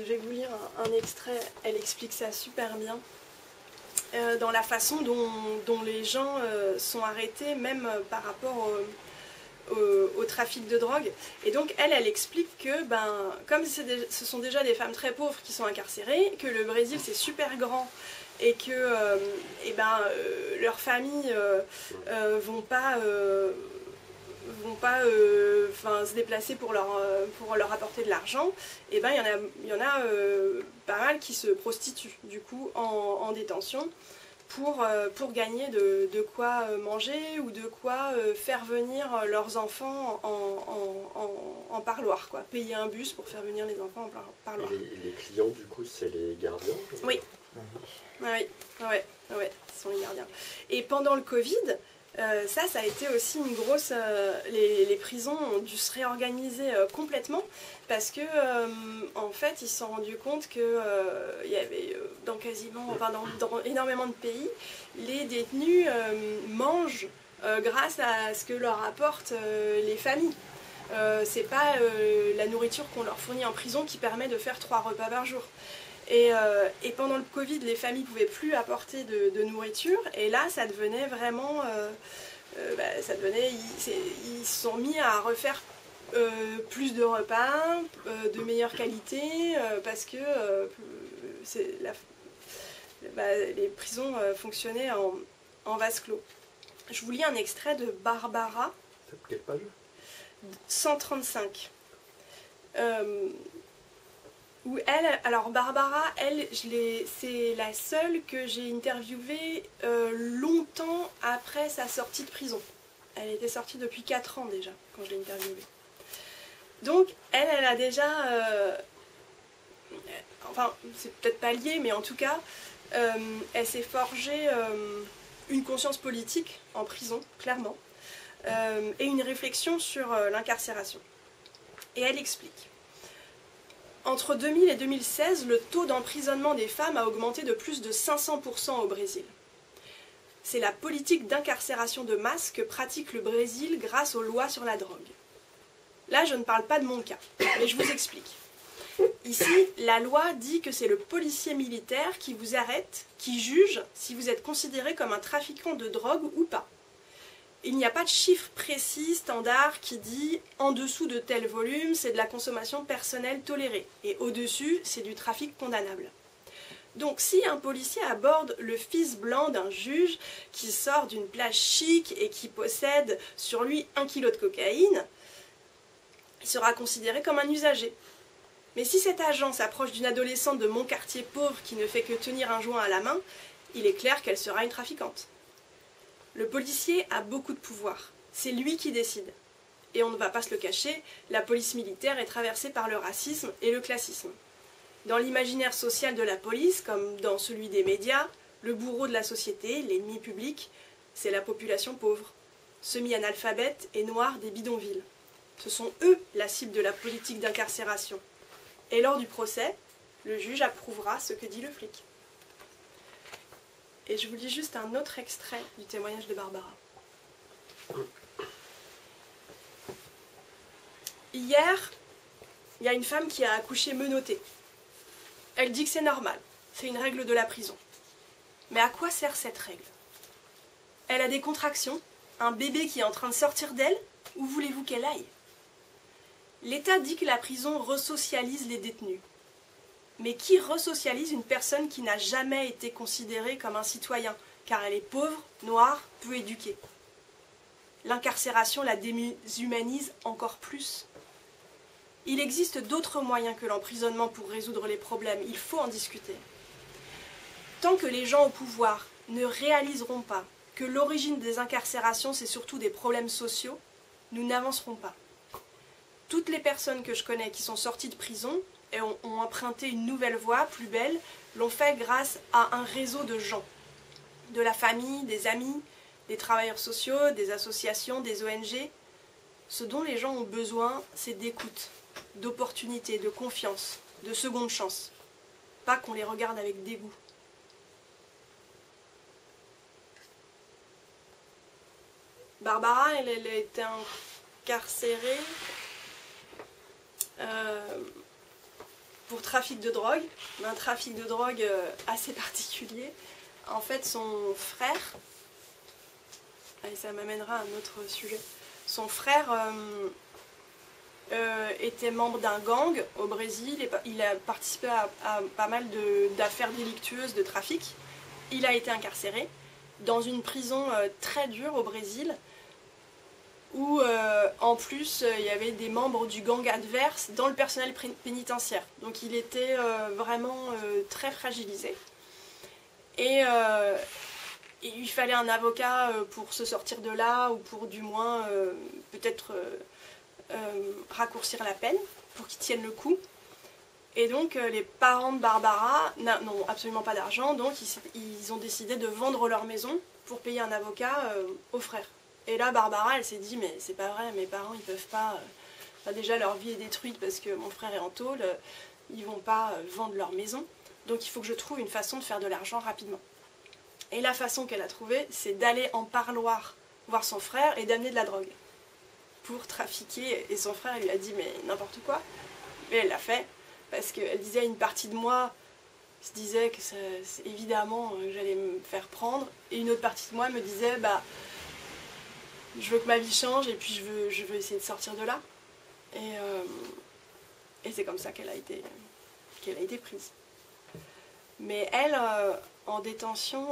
vais vous lire un extrait, elle explique ça super bien, dans la façon dont les gens sont arrêtés, même par rapport au trafic de drogue. Et donc elle explique que comme ce sont déjà des femmes très pauvres qui sont incarcérées, que le Brésil c'est super grand et que leurs familles vont pas se déplacer pour leur apporter de l'argent, et il y en a pas mal qui se prostituent du coup en détention pour gagner de quoi manger ou de quoi faire venir leurs enfants en parloir, quoi. Payer un bus pour faire venir les enfants en parloir. Et les clients du coup c'est les gardiens? Oui. Oui, ce sont les gardiens. Et pendant le Covid, ça a été aussi une grosse... les prisons ont dû se réorganiser complètement parce que, en fait, ils se sont rendus compte que il y avait dans énormément de pays, les détenus mangent grâce à ce que leur apportent les familles. C'est pas la nourriture qu'on leur fournit en prison qui permet de faire 3 repas par jour. Et pendant le Covid, les familles ne pouvaient plus apporter de nourriture, et là ça devenait vraiment... ils se sont mis à refaire plus de repas, de meilleure qualité, parce que les prisons fonctionnaient en vase clos. Je vous lis un extrait de Barbara. Quelle page? 135. Où alors Barbara, c'est la seule que j'ai interviewée longtemps après sa sortie de prison. Elle était sortie depuis 4 ans déjà, quand je l'ai interviewée. Donc, elle a déjà... enfin, c'est peut-être pas lié, mais en tout cas, elle s'est forgée une conscience politique en prison, clairement, et une réflexion sur l'incarcération. Et elle explique. Entre 2000 et 2016, le taux d'emprisonnement des femmes a augmenté de plus de 500% au Brésil. C'est la politique d'incarcération de masse que pratique le Brésil grâce aux lois sur la drogue. Là, je ne parle pas de mon cas, mais je vous explique. Ici, la loi dit que c'est le policier militaire qui vous arrête, qui juge si vous êtes considéré comme un trafiquant de drogue ou pas. Il n'y a pas de chiffre précis, standard, qui dit en dessous de tel volume, c'est de la consommation personnelle tolérée, et au-dessus, c'est du trafic condamnable. Donc si un policier aborde le fils blanc d'un juge qui sort d'une plage chic et qui possède sur lui 1 kilo de cocaïne, il sera considéré comme un usager. Mais si cet agent s'approche d'une adolescente de mon quartier pauvre qui ne fait que tenir un joint à la main, il est clair qu'elle sera une trafiquante. Le policier a beaucoup de pouvoir, c'est lui qui décide. Et on ne va pas se le cacher, la police militaire est traversée par le racisme et le classisme. Dans l'imaginaire social de la police, comme dans celui des médias, le bourreau de la société, l'ennemi public, c'est la population pauvre, semi-analphabète et noire des bidonvilles. Ce sont eux la cible de la politique d'incarcération. Et lors du procès, le juge approuvera ce que dit le flic. Et je vous lis juste un autre extrait du témoignage de Barbara. Hier, il y a une femme qui a accouché menottée. Elle dit que c'est normal, c'est une règle de la prison. Mais à quoi sert cette règle? Elle a des contractions, un bébé qui est en train de sortir d'elle, où voulez-vous qu'elle aille? L'État dit que la prison resocialise les détenus. Mais qui resocialise une personne qui n'a jamais été considérée comme un citoyen, car elle est pauvre, noire, peu éduquée? L'incarcération la déshumanise encore plus. Il existe d'autres moyens que l'emprisonnement pour résoudre les problèmes, il faut en discuter. Tant que les gens au pouvoir ne réaliseront pas que l'origine des incarcérations c'est surtout des problèmes sociaux, nous n'avancerons pas. Toutes les personnes que je connais qui sont sorties de prison et ont emprunté une nouvelle voie, plus belle, l'ont fait grâce à un réseau de gens. De la famille, des amis, des travailleurs sociaux, des associations, des ONG. Ce dont les gens ont besoin, c'est d'écoute, d'opportunité, de confiance, de seconde chance. Pas qu'on les regarde avec dégoût. Barbara, elle a été incarcérée pour trafic de drogue, un trafic de drogue assez particulier. En fait, son frère, et ça m'amènera à un autre sujet, son frère était membre d'un gang au Brésil, et il a participé à pas mal d'affaires délictueuses de trafic. Il a été incarcéré dans une prison très dure au Brésil, où en plus il y avait des membres du gang adverse dans le personnel pénitentiaire. Donc il était vraiment très fragilisé. Et il lui fallait un avocat pour se sortir de là, ou pour du moins peut-être raccourcir la peine, pour qu'il tienne le coup. Et donc les parents de Barbara n'ont absolument pas d'argent, donc ils ont décidé de vendre leur maison pour payer un avocat aux frères. Et là, Barbara, elle s'est dit, mais c'est pas vrai, mes parents, ils peuvent pas... déjà, leur vie est détruite parce que mon frère est en tôle, ils vont pas vendre leur maison. Donc il faut que je trouve une façon de faire de l'argent rapidement. Et la façon qu'elle a trouvée, c'est d'aller en parloir voir son frère et d'amener de la drogue pour trafiquer. Et son frère, il lui a dit, mais n'importe quoi. Mais elle l'a fait, parce qu'elle disait, une partie de moi se disait que évidemment, j'allais me faire prendre. Et une autre partie de moi me disait, bah... je veux que ma vie change et puis je veux essayer de sortir de là. Et c'est comme ça qu'elle a été prise. Mais elle, en détention,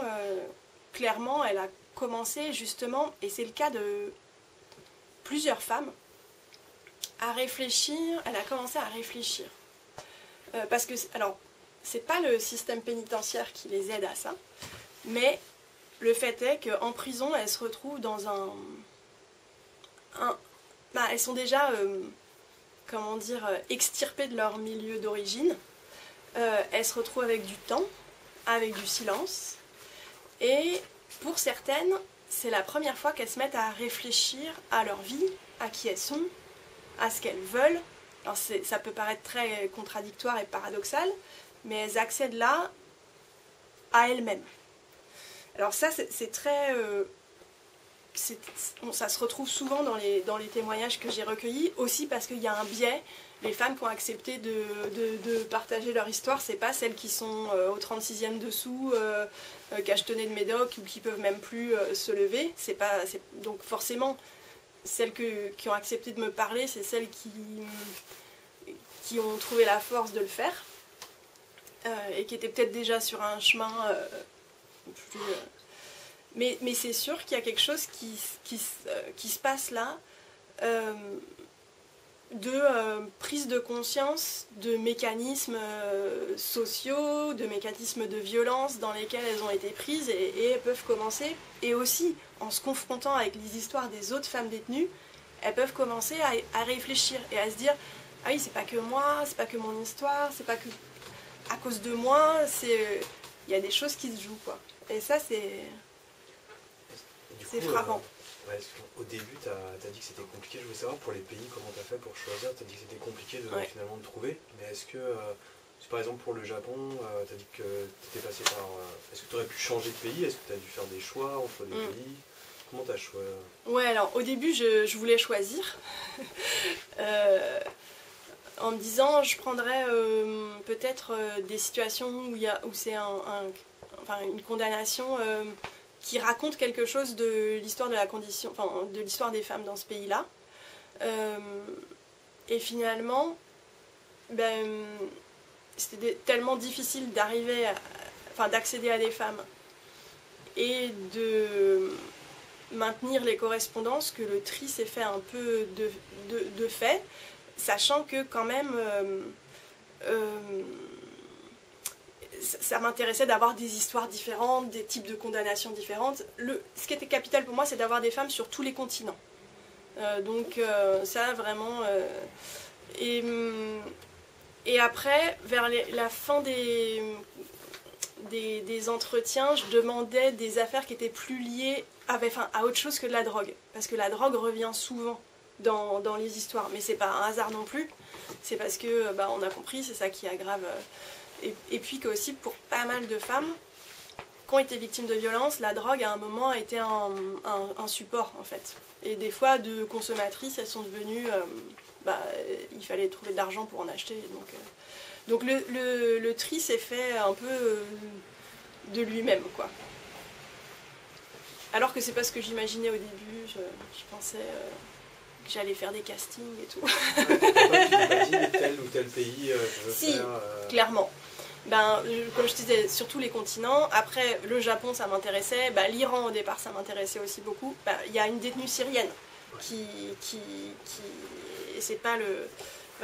clairement, elle a commencé justement, et c'est le cas de plusieurs femmes, à réfléchir. Elle a commencé à réfléchir. Parce que, alors, c'est pas le système pénitentiaire qui les aide à ça, mais le fait est qu'en prison, elles se retrouvent dans elles sont déjà, comment dire, extirpées de leur milieu d'origine. Elles se retrouvent avec du temps, avec du silence. Et pour certaines, c'est la première fois qu'elles se mettent à réfléchir à leur vie, à qui elles sont, à ce qu'elles veulent Alors ça peut paraître très contradictoire et paradoxal, mais elles accèdent là à elles-mêmes. Alors ça, c'est très... ça se retrouve souvent dans les témoignages que j'ai recueillis, aussi parce qu'il y a un biais. Les femmes qui ont accepté de partager leur histoire, c'est pas celles qui sont au 36e dessous, cachetonnées de médoc, ou qui peuvent même plus se lever. Donc forcément, celles qui ont accepté de me parler, c'est celles qui ont trouvé la force de le faire, et qui étaient peut-être déjà sur un chemin plus... Mais c'est sûr qu'il y a quelque chose qui se passe là, de prise de conscience de mécanismes sociaux, de mécanismes de violence dans lesquels elles ont été prises, et elles peuvent commencer, et aussi en se confrontant avec les histoires des autres femmes détenues, elles peuvent commencer à réfléchir et à se dire « Ah oui, c'est pas que moi, c'est pas que mon histoire, c'est pas que à cause de moi, il y a des choses qui se jouent, quoi. » Et ça, c'est frappant. Au début, tu as dit que c'était compliqué. Je voulais savoir pour les pays, comment tu as fait pour choisir. Tu as dit que c'était compliqué finalement de trouver. Mais est-ce que, par exemple pour le Japon, tu as dit que tu étais passé par... est-ce que tu aurais pu changer de pays? Est-ce que tu as dû faire des choix entre des pays? Comment tu as choisi? Ouais, alors au début, je voulais choisir. En me disant, je prendrais peut-être des situations où c'est une condamnation... qui raconte quelque chose de l'histoire de la condition, de l'histoire des femmes dans ce pays-là. Et finalement, c'était tellement difficile d'accéder à des femmes et de maintenir les correspondances que le tri s'est fait un peu de fait, sachant que quand même... ça m'intéressait d'avoir des histoires différentes, des types de condamnations différentes. Ce qui était capital pour moi, c'est d'avoir des femmes sur tous les continents. Donc ça, vraiment... Et après, vers la fin des entretiens, je demandais des affaires qui étaient plus liées à autre chose que de la drogue. Parce que la drogue revient souvent dans les histoires. Mais c'est pas un hasard non plus. C'est parce que, on a compris, c'est ça qui aggrave... Et puis qu'aussi pour pas mal de femmes qui ont été victimes de violences, la drogue à un moment a été un support en fait. Et des fois de consommatrices, elles sont devenues... il fallait trouver de l'argent pour en acheter. Donc le tri s'est fait un peu de lui-même, quoi. Alors que c'est pas ce que j'imaginais au début, je pensais... que j'allais faire des castings et tout. T'imagines tel ou tel pays je veux faire, clairement. Comme je disais, sur tous les continents. Après, le Japon, ça m'intéressait. L'Iran, au départ, ça m'intéressait aussi beaucoup. Il y a une détenue syrienne qui et c'est pas le...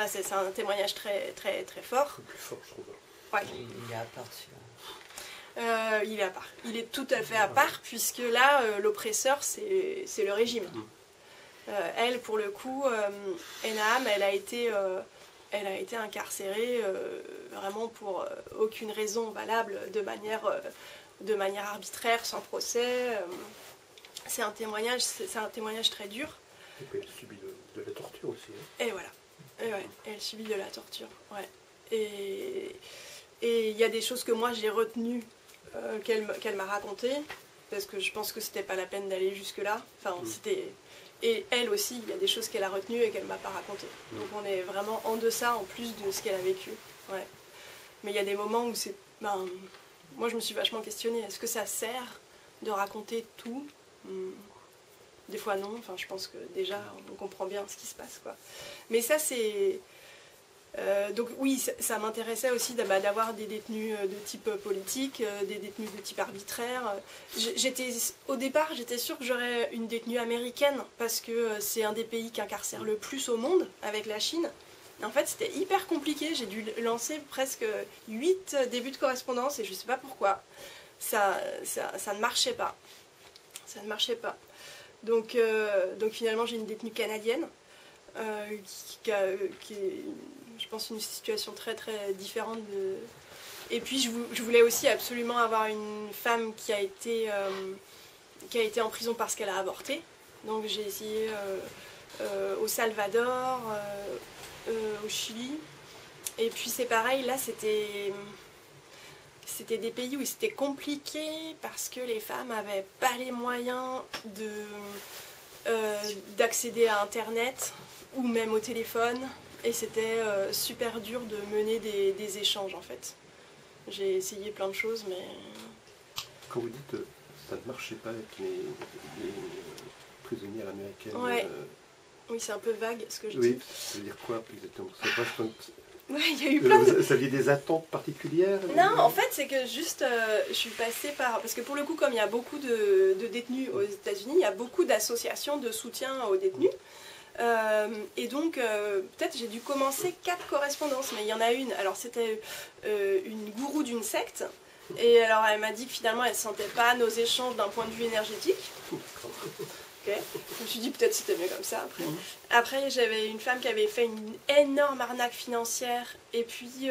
c'est un témoignage très, très, très fort. Le plus fort, je trouve. Ouais. Il est à part, celui-là. Il est à part. Il est tout à fait à part, puisque là, l'oppresseur, c'est le régime. Elle, pour le coup, Enam, elle a été incarcérée vraiment pour aucune raison valable, de manière arbitraire, sans procès. C'est un témoignage très dur. Et puis elle subit de la torture aussi. Et voilà. Elle subit de la torture. Ouais. Et il y a des choses que moi j'ai retenues qu'elle m'a racontées, parce que je pense que c'était pas la peine d'aller jusque-là. Et elle aussi, il y a des choses qu'elle a retenues et qu'elle ne m'a pas racontées. Donc on est vraiment en deçà, en plus de ce qu'elle a vécu. Ouais. Mais il y a des moments où c'est... moi, je me suis vachement questionnée. Est-ce que ça sert de raconter tout? Des fois, non. Je pense que déjà, on comprend bien ce qui se passe, quoi. Mais ça, c'est... donc oui, ça m'intéressait aussi d'avoir des détenus de type politique, des détenus de type arbitraire. Au départ, j'étais sûre que j'aurais une détenue américaine, parce que c'est un des pays qui incarcère le plus au monde, avec la Chine. Et en fait, c'était hyper compliqué. J'ai dû lancer presque 8 débuts de correspondance, et je ne sais pas pourquoi. Ça ne marchait pas. Ça ne marchait pas. Donc finalement, j'ai une détenue canadienne, qui est... je pense une situation très très différente de... Et puis je voulais aussi absolument avoir une femme qui a été en prison parce qu'elle a avorté. Donc j'ai essayé au Salvador, au Chili. Et puis c'est pareil, là c'était des pays où c'était compliqué parce que les femmes n'avaient pas les moyens d'accéder à Internet ou même au téléphone. Et c'était super dur de mener des échanges en fait. J'ai essayé plein de choses, mais... Quand vous dites ça ne marchait pas avec les prisonnières américaines... Ouais. Oui, c'est un peu vague ce que je dis. Oui, ça veut dire quoi exactement? Ouais, il y a eu plein de... Vous aviez des attentes particulières? Non, en fait, c'est que juste, je suis passée par... Parce que pour le coup, comme il y a beaucoup de détenus aux États-Unis, il y a beaucoup d'associations de soutien aux détenus. Et donc, peut-être j'ai dû commencer 4 correspondances, mais il y en a une. Alors, c'était une gourou d'une secte. Et alors, elle m'a dit que finalement, elle ne sentait pas nos échanges d'un point de vue énergétique. Okay. Je me suis dit peut-être c'était mieux comme ça après. Après j'avais une femme qui avait fait une énorme arnaque financière et puis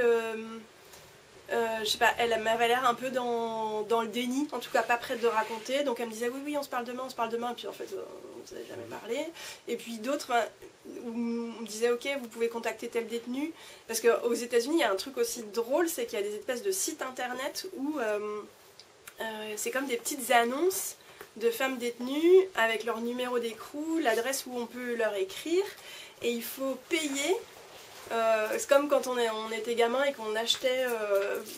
je sais pas, elle m'avait l'air un peu dans le déni, en tout cas pas prête de raconter, donc elle me disait oui on se parle demain, et puis en fait on ne s'est jamais parlé. Et puis d'autres où on me disait ok vous pouvez contacter tel détenu, parce qu'aux États-Unis il y a un truc aussi drôle, c'est qu'il y a des espèces de sites internet où c'est comme des petites annonces de femmes détenues avec leur numéro d'écrou, l'adresse où on peut leur écrire, et il faut payer. C'est comme quand on était gamin et qu'on achetait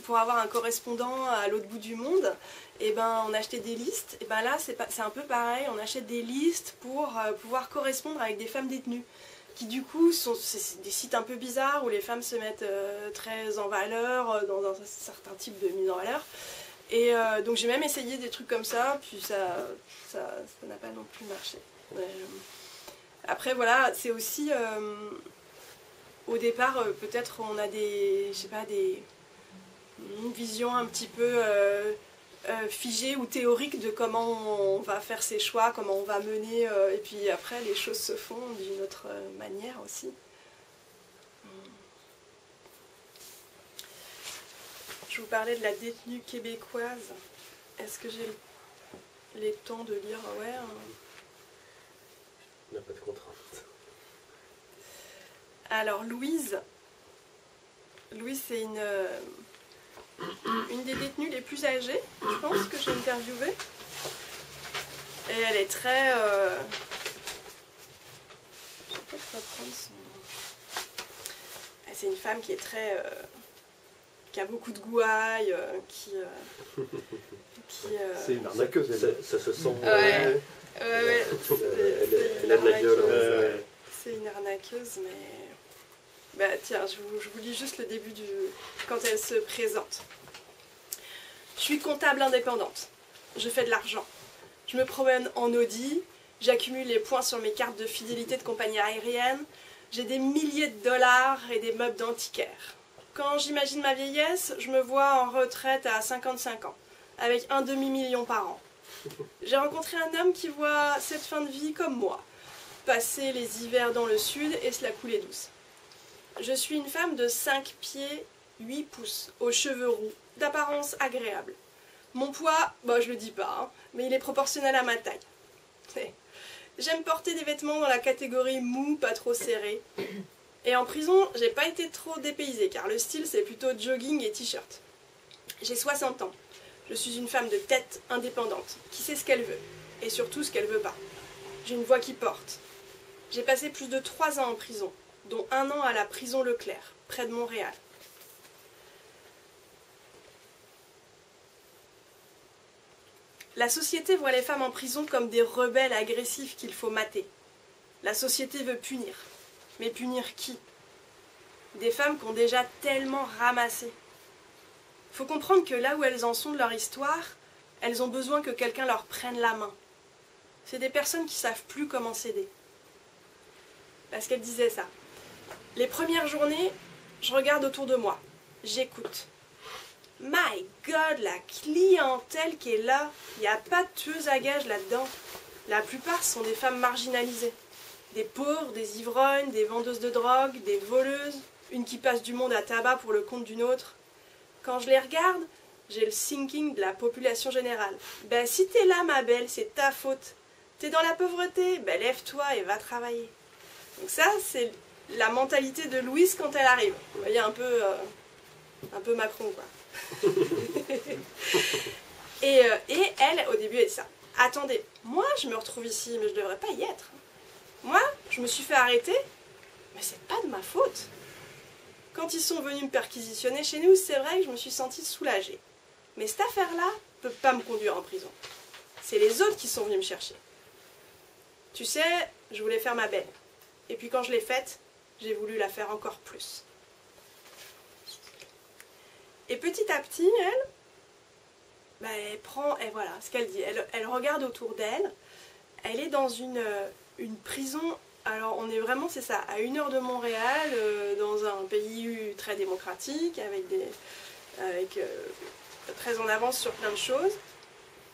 pour avoir un correspondant à l'autre bout du monde, et ben on achetait des listes. Et ben là c'est un peu pareil, on achète des listes pour pouvoir correspondre avec des femmes détenues, qui du coup c'est des sites un peu bizarres où les femmes se mettent très en valeur dans un certain type de mise en valeur. Et donc j'ai même essayé des trucs comme ça, puis ça n'a pas non plus marché. Après voilà, c'est aussi au départ peut-être on a une vision un petit peu figée ou théorique de comment on va faire ses choix, comment on va mener, et puis après les choses se font d'une autre manière aussi. Je vous parlais de la détenue québécoise. Est-ce que j'ai les temps de lire? Ouais. On n'a pas de contrainte. Alors Louise, c'est une des détenues les plus âgées, je pense, que j'ai interviewée. Et elle est très... Je sais pas si je vais prendre son... C'est une femme qui est très... qui a beaucoup de gouaille, C'est une arnaqueuse, ça se sent. Ouais. Elle a de la gueule. C'est une arnaqueuse, mais... Bah tiens, je vous lis juste le début quand elle se présente. Je suis comptable indépendante. Je fais de l'argent. Je me promène en Audi. J'accumule les points sur mes cartes de fidélité de compagnie aérienne. J'ai des milliers de dollars et des meubles d'antiquaire. Quand j'imagine ma vieillesse, je me vois en retraite à 55 ans, avec un demi-million par an. J'ai rencontré un homme qui voit cette fin de vie comme moi, passer les hivers dans le sud et se la couler douce. Je suis une femme de 5 pieds 8 pouces, aux cheveux roux, d'apparence agréable. Mon poids, je le dis pas, hein, mais il est proportionnel à ma taille. J'aime porter des vêtements dans la catégorie mou, pas trop serré. Et en prison, j'ai pas été trop dépaysée, car le style c'est plutôt jogging et t-shirt. J'ai 60 ans. Je suis une femme de tête indépendante, qui sait ce qu'elle veut, et surtout ce qu'elle veut pas. J'ai une voix qui porte. J'ai passé plus de 3 ans en prison, dont 1 an à la prison Leclerc, près de Montréal. La société voit les femmes en prison comme des rebelles agressifs qu'il faut mater. La société veut punir. Mais punir qui? Des femmes qui ont déjà tellement ramassé. Il faut comprendre que là où elles en sont de leur histoire, elles ont besoin que quelqu'un leur prenne la main. C'est des personnes qui ne savent plus comment s'aider. Parce qu'elle disait ça. Les premières journées, je regarde autour de moi. J'écoute. My God, la clientèle qui est là, il n'y a pas de tueuses à gages là-dedans. La plupart sont des femmes marginalisées. Des pauvres, des ivrognes, des vendeuses de drogue, des voleuses, une qui passe du monde à tabac pour le compte d'une autre. Quand je les regarde, j'ai le thinking de la population générale. Ben si t'es là ma belle, c'est ta faute. T'es dans la pauvreté, ben lève-toi et va travailler. Donc ça, c'est la mentalité de Louise quand elle arrive. Vous voyez, un peu Macron, quoi. et elle, au début, elle dit ça. Attendez, moi, je me retrouve ici, mais je devrais pas y être. Moi, je me suis fait arrêter, mais c'est pas de ma faute. Quand ils sont venus me perquisitionner chez nous, c'est vrai que je me suis sentie soulagée. Mais cette affaire-là ne peut pas me conduire en prison. C'est les autres qui sont venus me chercher. Tu sais, je voulais faire ma belle. Et puis quand je l'ai faite, j'ai voulu la faire encore plus. Et petit à petit, elle prend, et voilà ce qu'elle dit. Elle regarde autour d'elle. Elle est dans une prison. Alors on est vraiment, c'est ça, à 1 heure de Montréal, dans un pays très démocratique, avec très en avance sur plein de choses.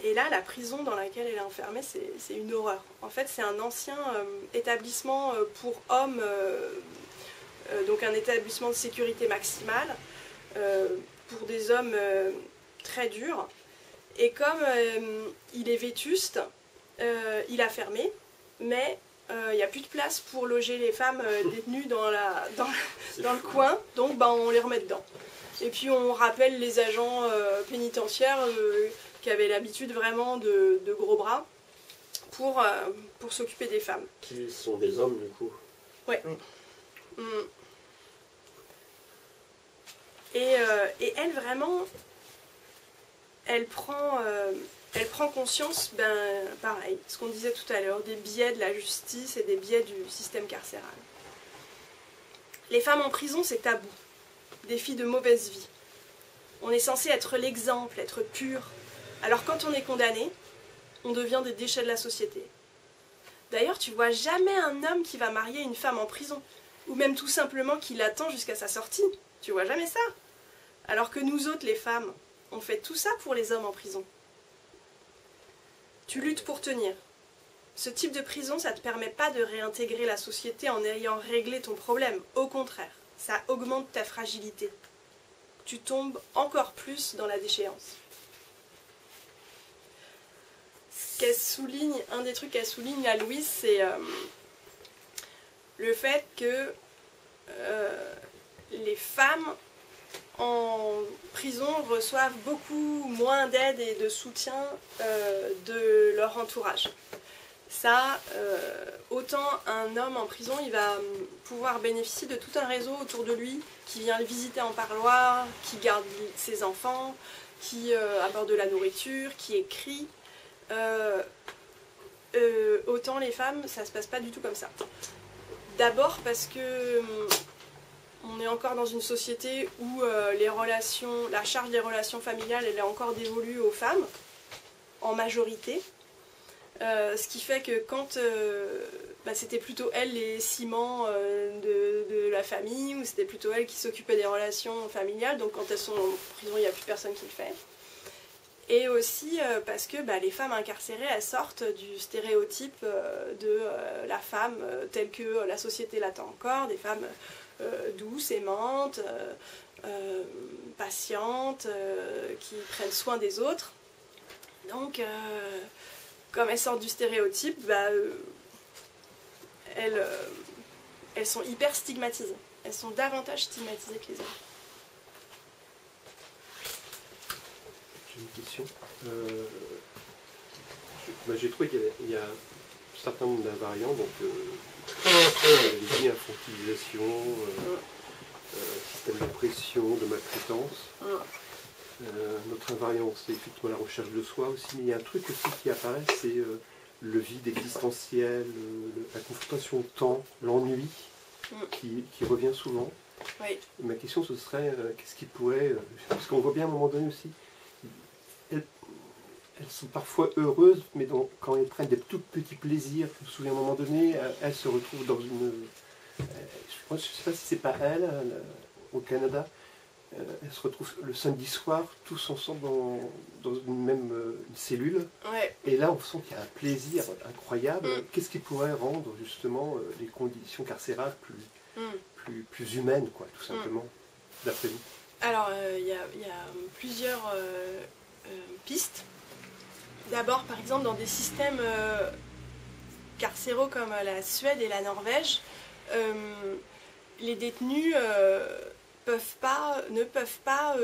Et là, la prison dans laquelle elle est enfermée, c'est une horreur. En fait, c'est un ancien établissement pour hommes, donc un établissement de sécurité maximale, pour des hommes très durs. Et comme il est vétuste, il a fermé, mais il n'y a plus de place pour loger les femmes détenues dans le coin, donc on les remet dedans. Et puis on rappelle les agents pénitentiaires qui avaient l'habitude vraiment de gros bras pour s'occuper des femmes. Qui sont des hommes, du coup. Ouais. Et elle, vraiment, elle prend conscience, pareil, ce qu'on disait tout à l'heure, des biais de la justice et des biais du système carcéral. Les femmes en prison, c'est tabou. Des filles de mauvaise vie. On est censé être l'exemple, être pur. Alors quand on est condamné, on devient des déchets de la société. D'ailleurs, tu vois jamais un homme qui va marier une femme en prison, ou même tout simplement qui l'attend jusqu'à sa sortie. Tu vois jamais ça. Alors que nous autres, les femmes, on fait tout ça pour les hommes en prison. Tu luttes pour tenir. Ce type de prison, ça ne te permet pas de réintégrer la société en ayant réglé ton problème. Au contraire, ça augmente ta fragilité. Tu tombes encore plus dans la déchéance. Un des trucs qu'elle souligne, la Louise, c'est le fait que les femmes en prison reçoivent beaucoup moins d'aide et de soutien de leur entourage. Ça, autant un homme en prison, il va pouvoir bénéficier de tout un réseau autour de lui qui vient le visiter en parloir, qui garde ses enfants, qui apporte de la nourriture, qui écrit. Autant les femmes, ça se passe pas du tout comme ça. D'abord parce que on est encore dans une société où la charge des relations familiales, elle est encore dévolue aux femmes, en majorité. Ce qui fait que quand c'était plutôt elles les ciments de la famille, ou c'était plutôt elles qui s'occupaient des relations familiales, donc quand elles sont en prison, il n'y a plus personne qui le fait. Et aussi parce que les femmes incarcérées, elles sortent du stéréotype de la femme telle que la société l'attend encore, des femmes douces, aimantes, patientes, qui prennent soin des autres. Donc, comme elles sortent du stéréotype, elles sont hyper stigmatisées. Elles sont davantage stigmatisées que les hommes. J'ai une question. J'ai trouvé qu'il y a un certain nombre d'invariants, donc infantilisation, système de pression, de maltraitance. Notre invariant, c'est effectivement la recherche de soi aussi, mais il y a un truc aussi qui apparaît, c'est le vide existentiel, la confrontation au temps, l'ennui, qui revient souvent. Oui. Ma question, ce serait, qu'est-ce qui pourrait... parce qu'on voit bien à un moment donné aussi, elles sont parfois heureuses, mais quand elles prennent des tout petits plaisirs, je me souviens à un moment donné, elles se retrouvent dans une... je ne sais pas si c'est pas elles, au Canada, elles se retrouvent le samedi soir, tous ensemble dans une même cellule. Ouais. Et là, on sent qu'il y a un plaisir incroyable. Qu'est-ce qui pourrait rendre justement les conditions carcérales plus humaines, quoi, tout simplement, d'après vous? Alors, il y a plusieurs pistes. D'abord, par exemple, dans des systèmes carcéraux comme la Suède et la Norvège, les détenus ne peuvent pas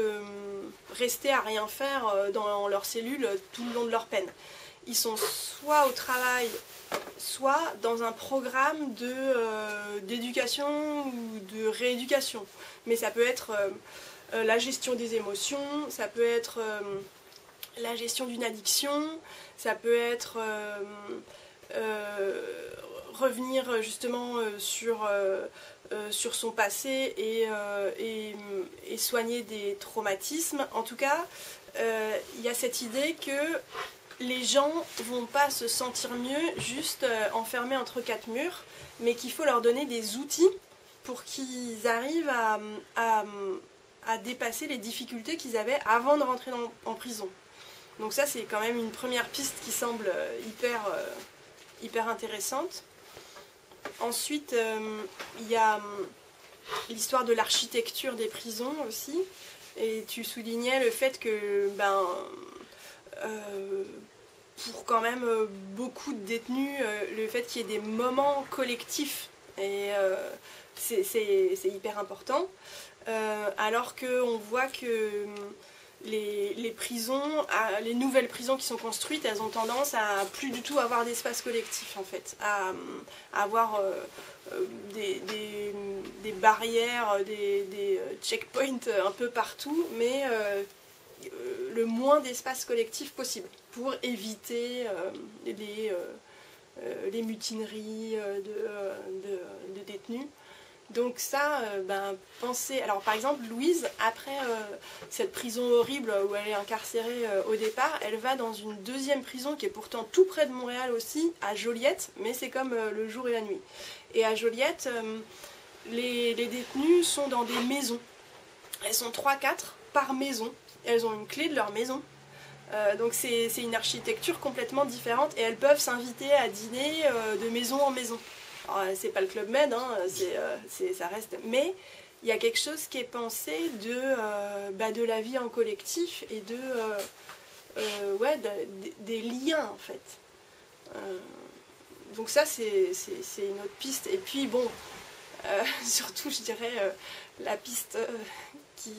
rester à rien faire dans leur cellule tout le long de leur peine. Ils sont soit au travail, soit dans un programme d'éducation ou de rééducation. Mais ça peut être la gestion des émotions, ça peut être la gestion d'une addiction, ça peut être revenir justement sur son passé et soigner des traumatismes. En tout cas, il y a cette idée que les gens vont pas se sentir mieux juste enfermés entre quatre murs, mais qu'il faut leur donner des outils pour qu'ils arrivent à dépasser les difficultés qu'ils avaient avant de rentrer en prison. Donc ça, c'est quand même une première piste qui semble hyper intéressante. Ensuite, il y a l'histoire de l'architecture des prisons aussi, et tu soulignais le fait que pour quand même beaucoup de détenus, le fait qu'il y ait des moments collectifs, et c'est hyper important, alors qu'on voit que les prisons, les nouvelles prisons qui sont construites, elles ont tendance à plus du tout avoir d'espace collectif en fait, à avoir des barrières, des checkpoints un peu partout, mais le moins d'espace collectif possible pour éviter les mutineries de détenus. Donc ça, pensez... Alors par exemple, Louise, après cette prison horrible où elle est incarcérée au départ, elle va dans une deuxième prison qui est pourtant tout près de Montréal aussi, à Joliette, mais c'est comme le jour et la nuit. Et à Joliette, les détenus sont dans des maisons. Elles sont 3-4 par maison. Elles ont une clé de leur maison. Donc c'est une architecture complètement différente et elles peuvent s'inviter à dîner de maison en maison. C'est pas le Club Med, hein, ça reste. Mais il y a quelque chose qui est pensé de la vie en collectif et des liens en fait. Donc ça c'est une autre piste. Et puis bon, surtout je dirais la piste qui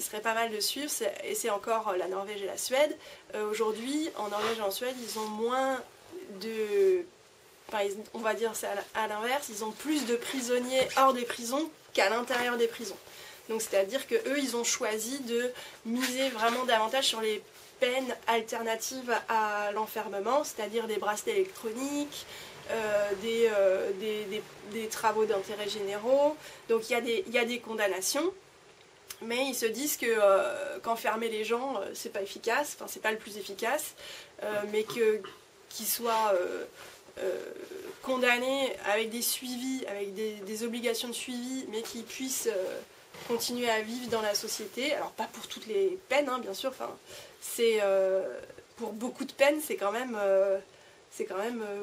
serait pas mal de suivre, et c'est encore la Norvège et la Suède. Aujourd'hui, en Norvège et en Suède, ils ont moins de... on va dire c'est à l'inverse, ils ont plus de prisonniers hors des prisons qu'à l'intérieur des prisons. Donc c'est-à-dire qu'eux, ils ont choisi de miser vraiment davantage sur les peines alternatives à l'enfermement, c'est-à-dire des bracelets électroniques, des travaux d'intérêt généraux. Donc il y a des condamnations, mais ils se disent qu'enfermer les gens, c'est pas efficace, enfin c'est pas le plus efficace, mais qu'ils soient condamnés avec des suivis, avec des obligations de suivi, mais qui puissent continuer à vivre dans la société. Alors pas pour toutes les peines, hein, bien sûr. Enfin, pour beaucoup de peines, c'est quand même